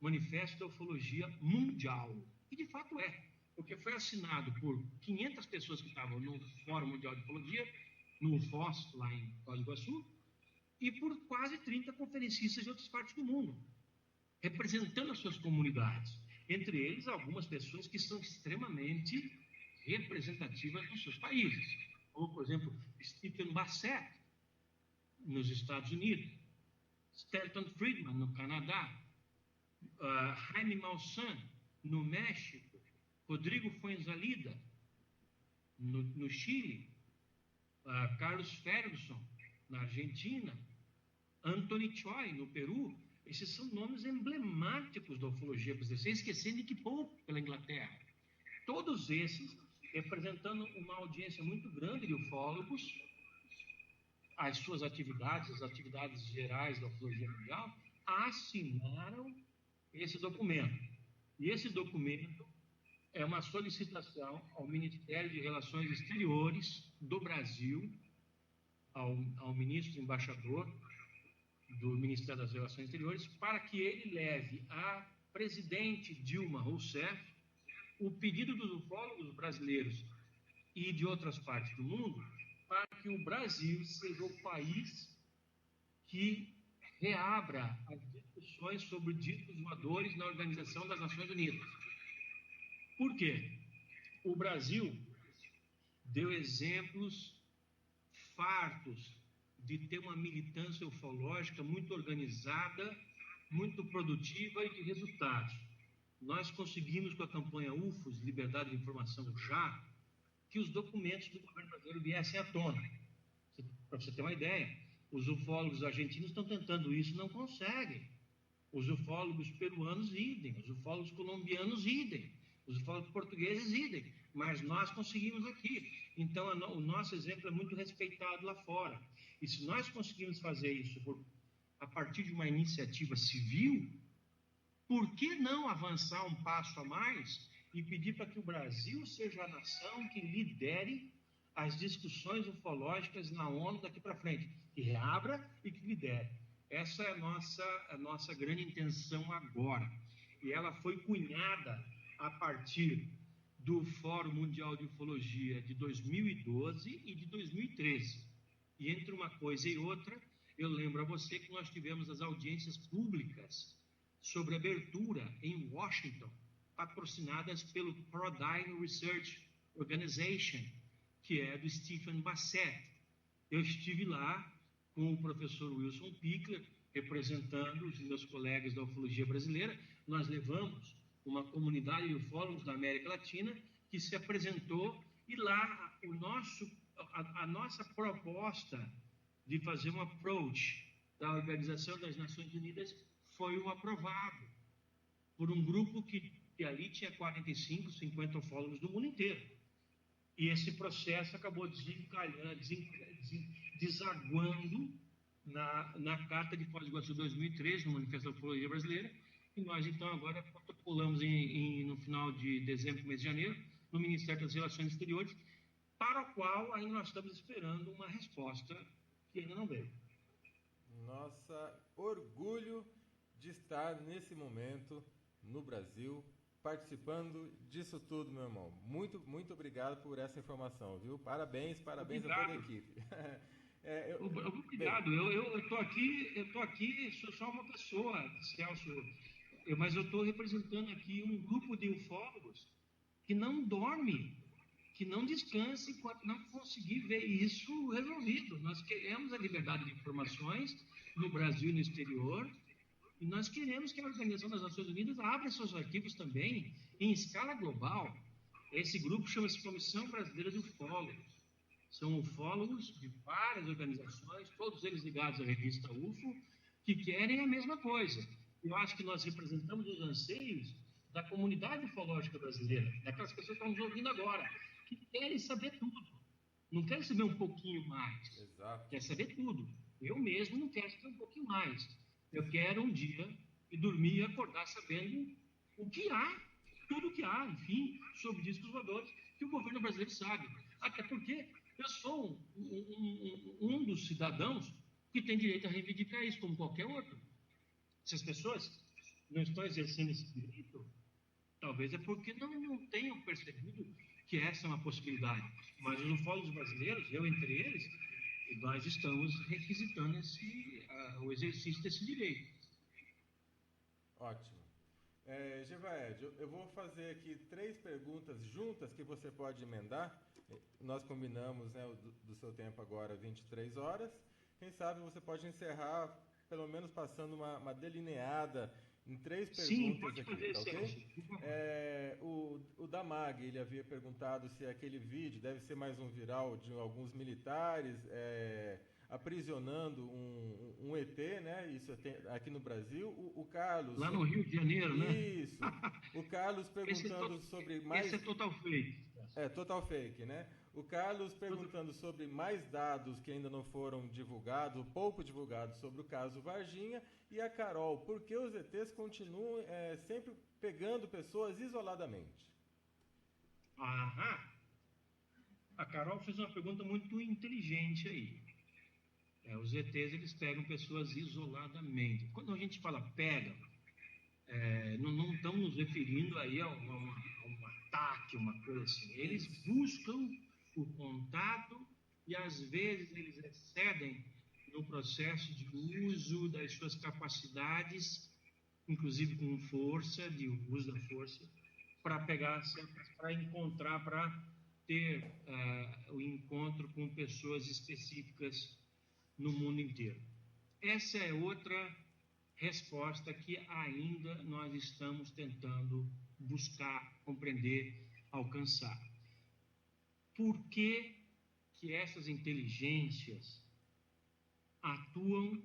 Manifesto da Ufologia Mundial. E de fato é, porque foi assinado por 500 pessoas que estavam no Fórum Mundial de Ufologia, no FOS, lá em Foz do Iguaçu, e por quase 30 conferencistas de outras partes do mundo, representando as suas comunidades. Entre eles, algumas pessoas que são extremamente representativas nos seus países. Ou, por exemplo, Stephen Bassett, nos Estados Unidos, Stanton Friedman, no Canadá, Jaime Maussan, no México, Rodrigo Fuenzalida, no Chile, Carlos Ferguson, na Argentina, Anthony Choi, no Peru. Esses são nomes emblemáticos da ufologia brasileira, sem esquecer Nick Pope, pela Inglaterra. Todos esses representando uma audiência muito grande de ufólogos, as suas atividades, as atividades gerais da ufologia mundial, assinaram esse documento. E esse documento é uma solicitação ao Ministério de Relações Exteriores do Brasil, ao ministro embaixador do Ministério das Relações Exteriores, para que ele leve à presidente Dilma Rousseff o pedido dos ufólogos brasileiros e de outras partes do mundo para que o Brasil seja o país que reabra as discussões sobre discos voadores na Organização das Nações Unidas. Por quê? O Brasil deu exemplos fartos de ter uma militância ufológica muito organizada, muito produtiva e de resultados. Nós conseguimos, com a campanha UFOS, Liberdade de Informação Já, que os documentos do governo brasileiro viessem à tona. Para você ter uma ideia, os ufólogos argentinos estão tentando isso e não conseguem. Os ufólogos peruanos, idem. Os ufólogos colombianos, idem. Os ufólogos portugueses idem, mas nós conseguimos aqui. Então, o nosso exemplo é muito respeitado lá fora. E se nós conseguimos fazer isso a partir de uma iniciativa civil, por que não avançar um passo a mais e pedir para que o Brasil seja a nação que lidere as discussões ufológicas na ONU daqui para frente, que reabra e que lidere? Essa é a nossa grande intenção agora. E ela foi cunhada a partir do Fórum Mundial de Ufologia de 2012 e de 2013. E entre uma coisa e outra, eu lembro a você que nós tivemos as audiências públicas sobre abertura em Washington, patrocinadas pelo Prodyne Research Organization, que é do Stephen Bassett. Eu estive lá com o professor Wilson Pickler, representando os meus colegas da ufologia brasileira. Nós levamos uma comunidade de ufólogos da América Latina que se apresentou, e lá a nossa proposta de fazer um approach da Organização das Nações Unidas foi um aprovado por um grupo que ali tinha 45, 50 ufólogos do mundo inteiro. E esse processo acabou desaguando na Carta de Foz do Iguaçu 2013, no Manifesto da Ufologia Brasileira, e nós então agora protocolamos no final de dezembro, mês de janeiro, no Ministério das Relações Exteriores, para o qual ainda nós estamos esperando uma resposta que ainda não veio. Nossa, orgulho de estar nesse momento no Brasil, participando disso tudo, meu irmão. Muito, muito obrigado por essa informação, viu? Parabéns Obrigado. A toda a equipe. Obrigado. Eu estou aqui, sou só uma pessoa, Celso, mas eu estou representando aqui um grupo de ufólogos que não dorme, que não descansa enquanto não conseguir ver isso resolvido. Nós queremos a liberdade de informações no Brasil e no exterior, e nós queremos que a Organização das Nações Unidas abra seus arquivos também em escala global. Esse grupo chama-se Comissão Brasileira de Ufólogos. São ufólogos de várias organizações, todos eles ligados à revista UFO, que querem a mesma coisa. Eu acho que nós representamos os anseios da comunidade ufológica brasileira, daquelas pessoas que estão nos ouvindo agora, que querem saber tudo. Não querem saber um pouquinho mais. Exato. Quer saber tudo. Eu mesmo não quero saber um pouquinho mais. Eu quero um dia e dormir e acordar sabendo o que há, tudo o que há, enfim, sobre discos voadores, que o governo brasileiro sabe. Até porque eu sou um dos cidadãos que tem direito a reivindicar isso, como qualquer outro. Se as pessoas não estão exercendo esse direito, talvez é porque não tenham percebido que essa é uma possibilidade. Mas os ufólogos brasileiros, eu entre eles, nós estamos requisitando o exercício desse direito. Ótimo. Gevaed, eu vou fazer aqui 3 perguntas juntas que você pode emendar. Nós combinamos, né, do seu tempo agora 23 horas. Quem sabe você pode encerrar, pelo menos passando uma delineada em 3 perguntas. Sim, pode aqui, fazer, tá ok? O Damag, ele havia perguntado se aquele vídeo deve ser mais um viral de alguns militares aprisionando um ET, né? Isso aqui no Brasil. O Carlos... Lá no Rio de Janeiro, né? Isso. O Carlos perguntando sobre mais... Esse é total fake. Total fake, né? O Carlos perguntando sobre mais dados que ainda não foram divulgados, pouco divulgados, sobre o caso Varginha. E a Carol, por que os ETs continuam sempre pegando pessoas isoladamente? Aham. A Carol fez uma pergunta muito inteligente aí. Os ETs, eles pegam pessoas isoladamente. Quando a gente fala pega, não estamos nos referindo aí a um ataque, uma coisa assim. Eles buscam o contato e às vezes eles excedem no processo de uso das suas capacidades, inclusive com força, de uso da força, para encontrar, para ter o encontro com pessoas específicas no mundo inteiro. Essa é outra resposta que ainda nós estamos tentando buscar, compreender, alcançar. Por que essas inteligências atuam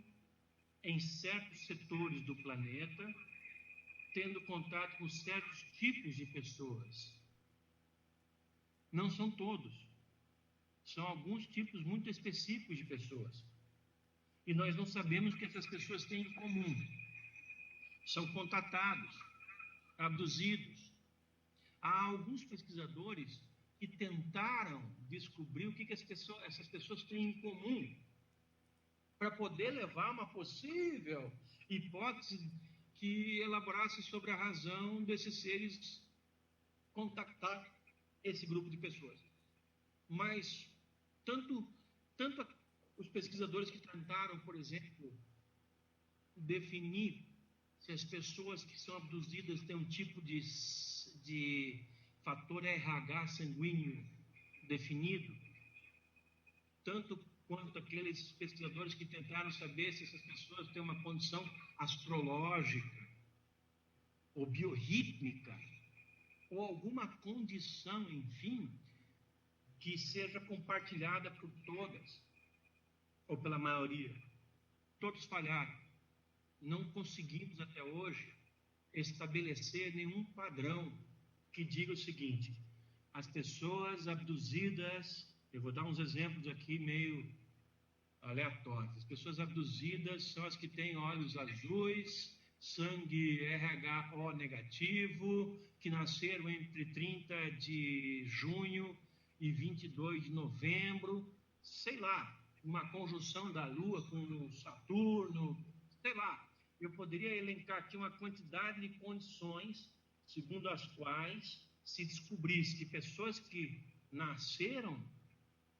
em certos setores do planeta, tendo contato com certos tipos de pessoas. Não são todos. São alguns tipos muito específicos de pessoas. E nós não sabemos o que essas pessoas têm em comum. São contatados, abduzidos. Há alguns pesquisadores que tentaram descobrir o que essas pessoas têm em comum para poder levar uma possível hipótese que elaborasse sobre a razão desses seres contactar esse grupo de pessoas. Mas tanto os pesquisadores que tentaram, por exemplo, definir se as pessoas que são abduzidas têm um tipo de fator RH sanguíneo definido, tanto quanto aqueles pesquisadores que tentaram saber se essas pessoas têm uma condição astrológica ou biorrítmica, ou alguma condição, enfim, que seja compartilhada por todas, ou pela maioria. Todos falharam. Não conseguimos até hoje estabelecer nenhum padrão que diga o seguinte: as pessoas abduzidas, eu vou dar uns exemplos aqui meio aleatórios, as pessoas abduzidas são as que têm olhos azuis, sangue RH-O negativo, que nasceram entre 30 de junho e 22 de novembro, sei lá, uma conjunção da Lua com Saturno, sei lá. Eu poderia elencar aqui uma quantidade de condições segundo as quais se descobrisse que pessoas que nasceram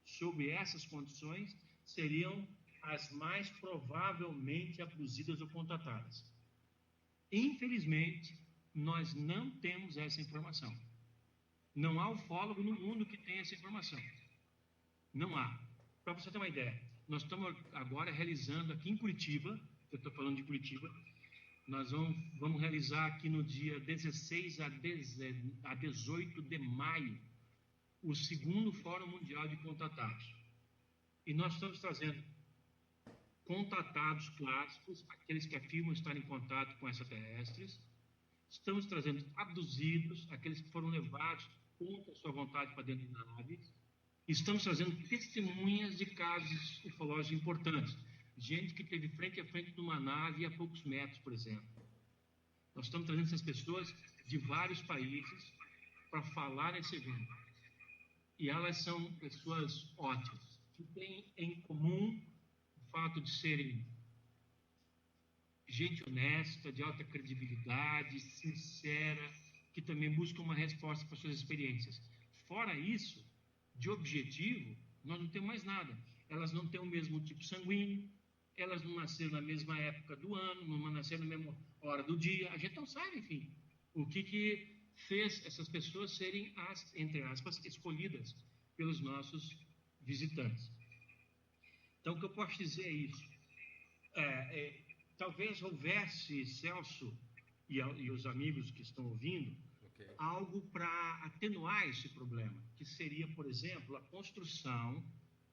sob essas condições seriam as mais provavelmente abduzidas ou contatadas. Infelizmente, nós não temos essa informação. Não há ufólogo no mundo que tenha essa informação. Não há. Para você ter uma ideia, nós estamos agora realizando aqui em Curitiba, eu estou falando de Curitiba, nós vamos realizar aqui no dia 16 a 18 de maio o segundo Fórum Mundial de Contatados. E nós estamos trazendo contatados clássicos, aqueles que afirmam estar em contato com extraterrestres. Estamos trazendo abduzidos, aqueles que foram levados contra a sua vontade para dentro de naves. Estamos trazendo testemunhas de casos ufológicos importantes. Gente que esteve frente a frente de uma nave a poucos metros, por exemplo. Nós estamos trazendo essas pessoas de vários países para falar nesse evento. E elas são pessoas ótimas, que têm em comum o fato de serem gente honesta, de alta credibilidade, sincera, que também buscam uma resposta para suas experiências. Fora isso, de objetivo, nós não temos mais nada. Elas não têm o mesmo tipo sanguíneo, elas não nasceram na mesma época do ano, não nasceram na mesma hora do dia. A gente não sabe, enfim, o que fez essas pessoas serem as, entre aspas, escolhidas pelos nossos visitantes. Então, o que eu posso dizer é isso. Talvez houvesse, Celso e os amigos que estão ouvindo, algo para atenuar esse problema, que seria, por exemplo, a construção,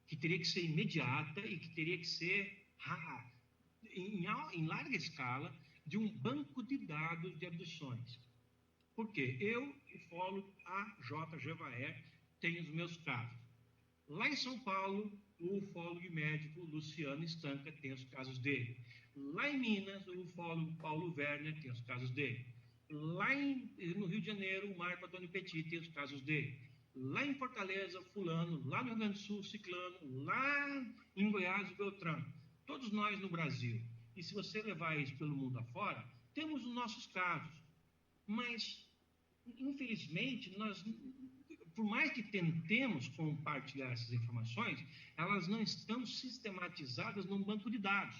que teria que ser imediata e que teria que ser em larga escala, de um banco de dados de abduções. Por quê? Eu, ufólogo A.J. Gevaer, tenho os meus casos. Lá em São Paulo, o ufólogo e médico Luciano Estanca tem os casos dele. Lá em Minas, o ufólogo Paulo Werner tem os casos dele. Lá no Rio de Janeiro, o Marco Antônio Petit tem os casos dele. Lá em Fortaleza, fulano. Lá no Rio Grande do Sul, ciclano. Lá em Goiás, o Beltrano. Todos nós no Brasil. E se você levar isso pelo mundo afora, temos os nossos casos. Mas, infelizmente, nós, por mais que tentemos compartilhar essas informações, elas não estão sistematizadas num banco de dados.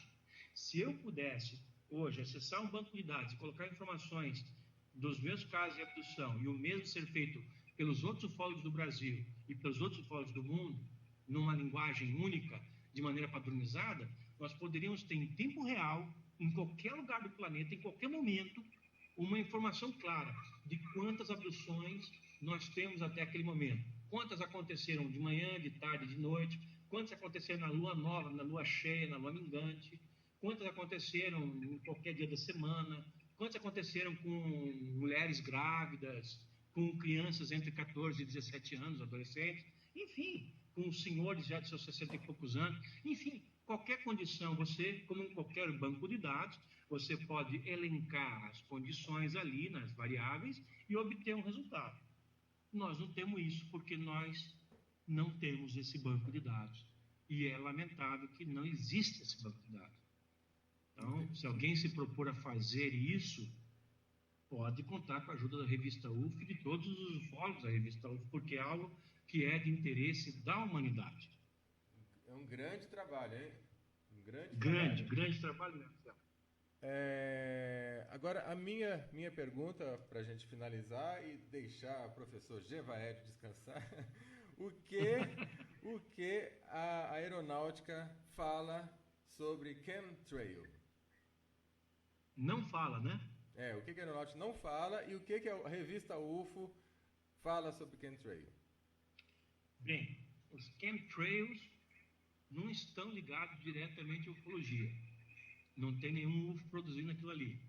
Se eu pudesse, hoje, acessar um banco de dados e colocar informações dos meus casos de abdução, e o mesmo ser feito pelos outros ufólogos do Brasil e pelos outros ufólogos do mundo, numa linguagem única, de maneira padronizada, nós poderíamos ter em tempo real, em qualquer lugar do planeta, em qualquer momento, uma informação clara de quantas abduções nós temos até aquele momento. Quantas aconteceram de manhã, de tarde, de noite, quantas aconteceram na lua nova, na lua cheia, na lua minguante, quantas aconteceram em qualquer dia da semana, Quantos aconteceram com mulheres grávidas, com crianças entre 14 e 17 anos, adolescentes, enfim, com senhores já de seus 60 e poucos anos, enfim, qualquer condição, você, como em qualquer banco de dados, você pode elencar as condições ali nas variáveis e obter um resultado. Nós não temos isso porque nós não temos esse banco de dados. E é lamentável que não exista esse banco de dados. Então, se alguém se propor a fazer isso, pode contar com a ajuda da revista UF e de todos os ufólogos da revista UF, porque é algo que é de interesse da humanidade. É um grande trabalho, hein? Um grande trabalho mesmo. Agora, a minha pergunta, para a gente finalizar e deixar o professor Gevaério descansar, o que a aeronáutica fala sobre chemtrail? Não fala, né? O que a aeronáutica não fala e o que a revista UFO fala sobre chemtrail? Bem, os chemtrails não estão ligados diretamente à ufologia. Não tem nenhum UFO produzindo aquilo ali.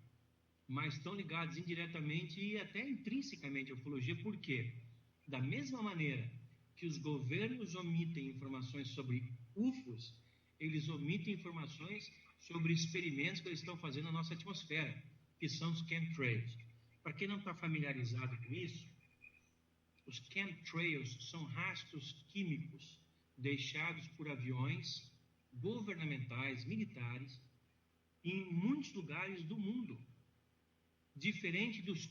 Mas estão ligados indiretamente e até intrinsecamente à ufologia. Por quê? Da mesma maneira que os governos omitem informações sobre UFOs, eles omitem informações sobre experimentos que eles estão fazendo na nossa atmosfera, que são os chemtrails. Para quem não está familiarizado com isso, os chemtrails são rastros químicos deixados por aviões governamentais, militares, em muitos lugares do mundo. Diferente dos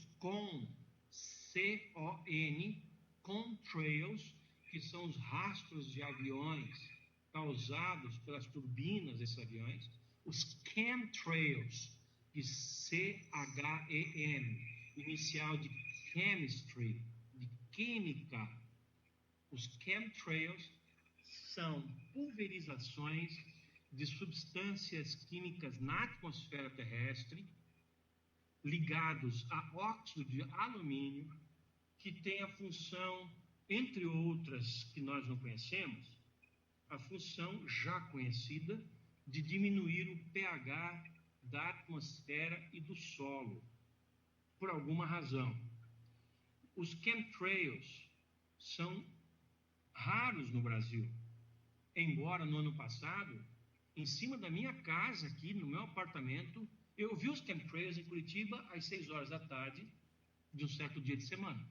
contrails, que são os rastros de aviões causados pelas turbinas desses aviões, os chemtrails, de CHEM, inicial de chemistry, de química. Os chemtrails são pulverizações de substâncias químicas na atmosfera terrestre, ligados a óxido de alumínio, que tem a função, entre outras que nós não conhecemos, a função já conhecida de diminuir o pH da atmosfera e do solo, por alguma razão. Os chemtrails são raros no Brasil, embora no ano passado, em cima da minha casa, aqui no meu apartamento, eu vi os chemtrails em Curitiba às 6 horas da tarde de um certo dia de semana.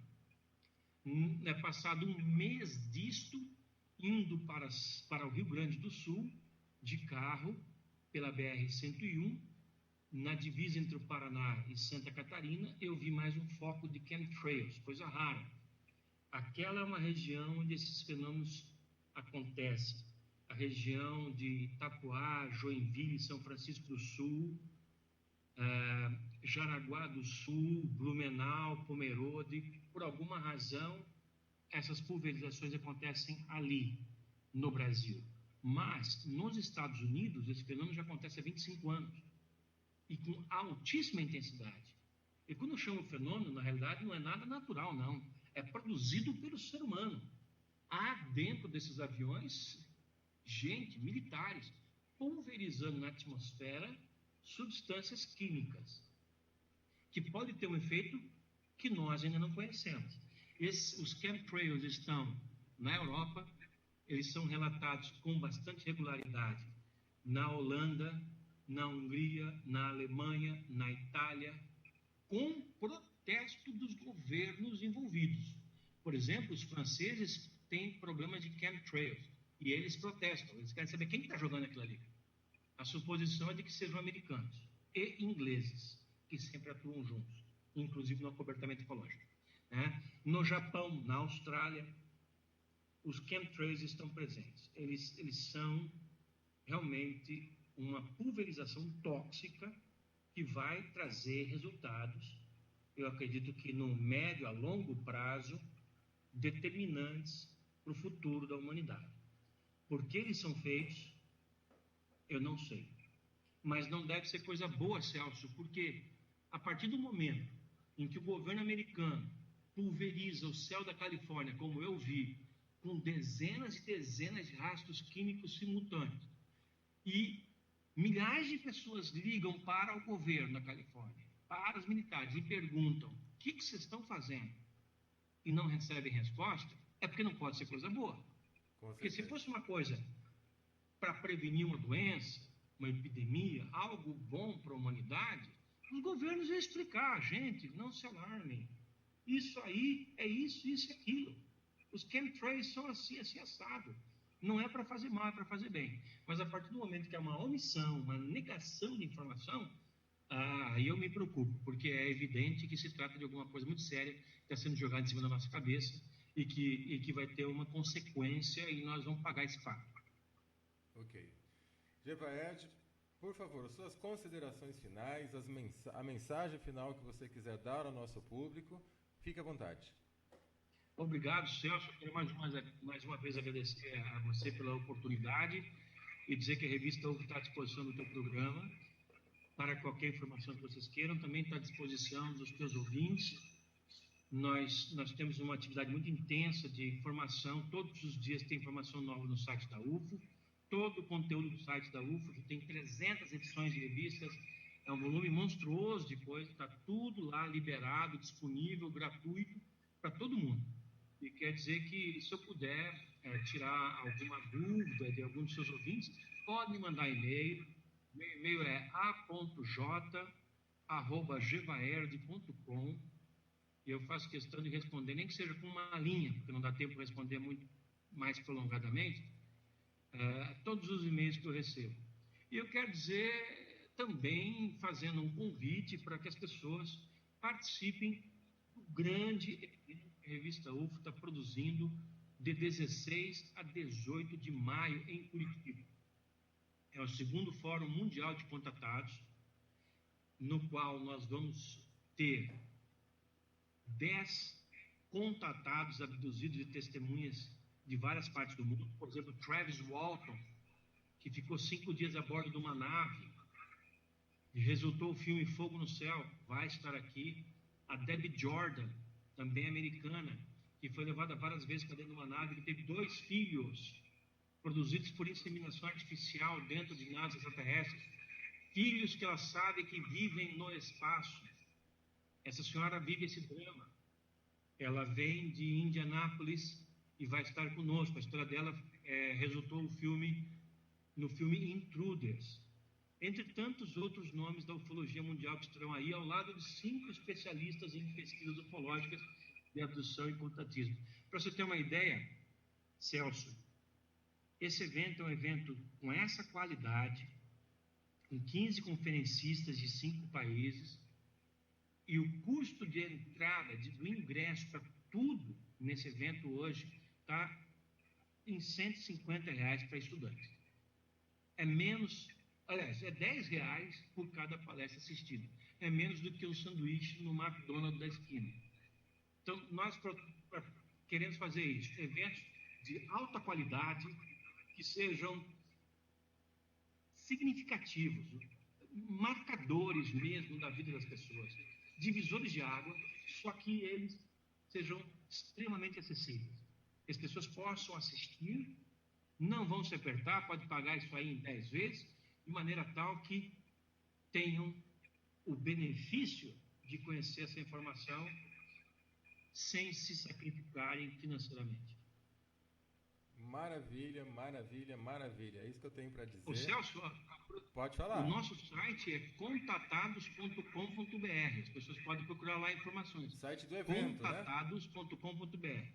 É passado um mês disto, indo para o Rio Grande do Sul, de carro, pela BR-101, na divisa entre o Paraná e Santa Catarina, eu vi mais um foco de chemtrails, coisa rara. Aquela é uma região onde esses fenômenos acontecem. A região de Itapuá, Joinville, São Francisco do Sul, Jaraguá do Sul, Blumenau, Pomerode. Por alguma razão, essas pulverizações acontecem ali, no Brasil. Mas, nos Estados Unidos, esse fenômeno já acontece há 25 anos. E com altíssima intensidade. E quando eu chamo fenômeno, na realidade, não é nada natural, não. É produzido pelo ser humano. Há dentro desses aviões, militares, pulverizando na atmosfera substâncias químicas, que podem ter um efeito que nós ainda não conhecemos. Os chemtrails estão na Europa, eles são relatados com bastante regularidade na Holanda, na Hungria, na Alemanha, na Itália, com protesto dos governos envolvidos. Por exemplo, os franceses têm problemas de chemtrails e eles protestam, eles querem saber quem está jogando aquilo ali. A suposição é de que sejam americanos e ingleses, que sempre atuam juntos, inclusive no acobertamento ecológico. No Japão, na Austrália, os chemtrails estão presentes. Eles são realmente uma pulverização tóxica que vai trazer resultados, eu acredito que no médio a longo prazo, determinantes para o futuro da humanidade. Por que eles são feitos, eu não sei. Mas não deve ser coisa boa, Celso, porque a partir do momento em que o governo americano pulveriza o céu da Califórnia, como eu vi, com dezenas e dezenas de rastros químicos simultâneos, e milhares de pessoas ligam para o governo da Califórnia para os militares e perguntam: o que vocês estão fazendo? E não recebem resposta, é porque não pode ser coisa boa. Porque se fosse uma coisa para prevenir uma doença, uma epidemia, algo bom para a humanidade, os governos iam explicar: gente, não se alarmem. Isso aí é isso, isso e aquilo. Os chemtrails são assim, assim, assado. Não é para fazer mal, é para fazer bem. Mas a partir do momento que é uma omissão, uma negação de informação, aí eu me preocupo, porque é evidente que se trata de alguma coisa muito séria que está sendo jogada em cima da nossa cabeça e que vai ter uma consequência e nós vamos pagar esse fato. Ok. Gevaerd, por favor, suas considerações finais, a mensagem final que você quiser dar ao nosso público, fique à vontade. Obrigado, Celso. Eu quero mais uma vez agradecer a você pela oportunidade e dizer que a revista UFO está à disposição do teu programa para qualquer informação que vocês queiram. Também está à disposição dos teus ouvintes. Nós temos uma atividade muito intensa de informação. Todos os dias tem informação nova no site da UFO. Todo o conteúdo do site da UFO, que tem 300 edições de revistas, é um volume monstruoso de coisa. Está tudo lá liberado, disponível, gratuito para todo mundo. E quer dizer que, se eu puder tirar alguma dúvida de algum dos seus ouvintes, pode me mandar e-mail. Meu e-mail é a.j@gevaerd.com e eu faço questão de responder, nem que seja com uma linha, porque não dá tempo de responder muito mais prolongadamente, todos os e-mails que eu recebo. E eu quero dizer também, fazendo um convite para que as pessoas participem do grande evento que a revista UFO está produzindo de 16 a 18 de maio em Curitiba. É o segundo Fórum Mundial de Contatados, no qual nós vamos ter 10 contatados abduzidos e testemunhas de várias partes do mundo. Por exemplo, Travis Walton, que ficou 5 dias a bordo de uma nave e resultou o filme Fogo no Céu, vai estar aqui. A Debbie Jordan, também americana, que foi levada várias vezes para dentro de uma nave, que teve 2 filhos produzidos por inseminação artificial dentro de naves extraterrestres, filhos que ela sabe que vivem no espaço. Essa senhora vive esse drama. Ela vem de Indianápolis e vai estar conosco. A história dela resultou no filme Intruders. Entre tantos outros nomes da ufologia mundial que estarão aí, ao lado de 5 especialistas em pesquisas ufológicas de abdução e contatismo. Para você ter uma ideia, Celso, esse evento é um evento com essa qualidade, com 15 conferencistas de 5 países, e o custo de entrada, do ingresso para tudo nesse evento hoje, está em R$150 para estudantes. É menos, aliás, é R$10 por cada palestra assistida. É menos do que um sanduíche no McDonald's da esquina. Então, nós queremos fazer isso, eventos de alta qualidade, que sejam significativos, marcadores mesmo da vida das pessoas, divisores de água, só que eles sejam extremamente acessíveis. Que as pessoas possam assistir, não vão se apertar, pode pagar isso aí em 10 vezes, de maneira tal que tenham o benefício de conhecer essa informação sem se sacrificarem financeiramente. Maravilha, maravilha, maravilha. É isso que eu tenho para dizer. O Celso, pode falar. O nosso site é contatados.com.br. As pessoas podem procurar lá informações. Site do evento, contatados.com.br.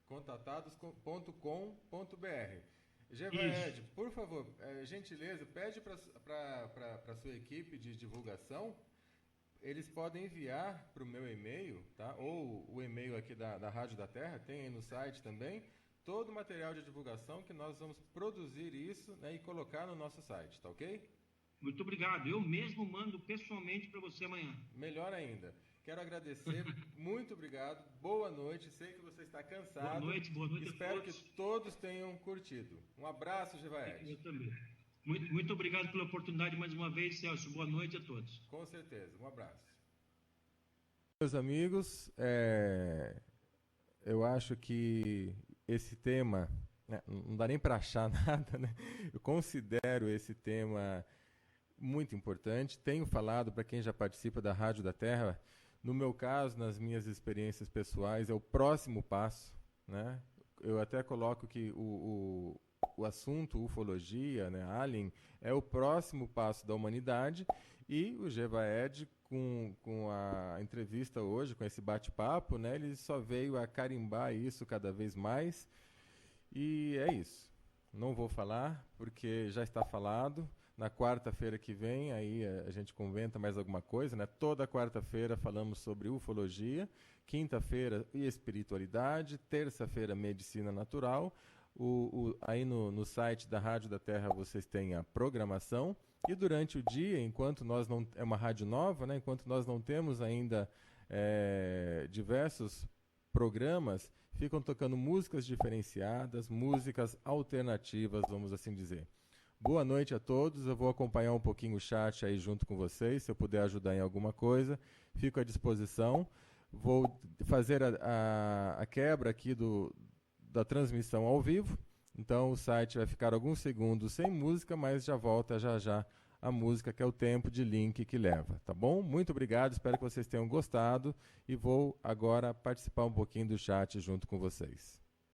Contatados.com.br. Gevaerd, por favor, gentileza, pede para a sua equipe de divulgação. Eles podem enviar para o meu e-mail, tá? Ou o e-mail aqui da Rádio da Terra, tem aí no site também, todo o material de divulgação que nós vamos produzir isso, né, e colocar no nosso site, tá ok? Muito obrigado. Eu mesmo mando pessoalmente para você amanhã. Melhor ainda. Quero agradecer, muito obrigado, boa noite, sei que você está cansado. Boa noite Espero a todos. que todos tenham curtido. Um abraço, Gevaerd. Eu também. Muito obrigado pela oportunidade mais uma vez, Celso. Boa noite a todos. Com certeza, um abraço. Meus amigos, eu acho que esse tema, né, não dá nem para achar nada, né? Eu considero esse tema muito importante. Tenho falado para quem já participa da Rádio da Terra, no meu caso, nas minhas experiências pessoais, é o próximo passo, né? Eu até coloco que o assunto ufologia, né, alien, é o próximo passo da humanidade, e o Gevaed, com a entrevista hoje, com esse bate-papo, né, ele só veio a carimbar isso cada vez mais, e é isso. Não vou falar, porque já está falado. Na quarta-feira que vem, aí a gente comenta mais alguma coisa, né? Toda quarta-feira falamos sobre ufologia, quinta-feira espiritualidade, terça-feira medicina natural. Aí no site da Rádio da Terra vocês têm a programação, e durante o dia, enquanto nós não... É uma rádio nova, né? Enquanto nós não temos ainda diversos programas, ficam tocando músicas diferenciadas, músicas alternativas, vamos assim dizer. Boa noite a todos, eu vou acompanhar um pouquinho o chat aí junto com vocês, se eu puder ajudar em alguma coisa, fico à disposição. Vou fazer a quebra aqui da transmissão ao vivo, então o site vai ficar alguns segundos sem música, mas já volta já a música, que é o tempo de link que leva, tá bom? Muito obrigado, espero que vocês tenham gostado, e vou agora participar um pouquinho do chat junto com vocês.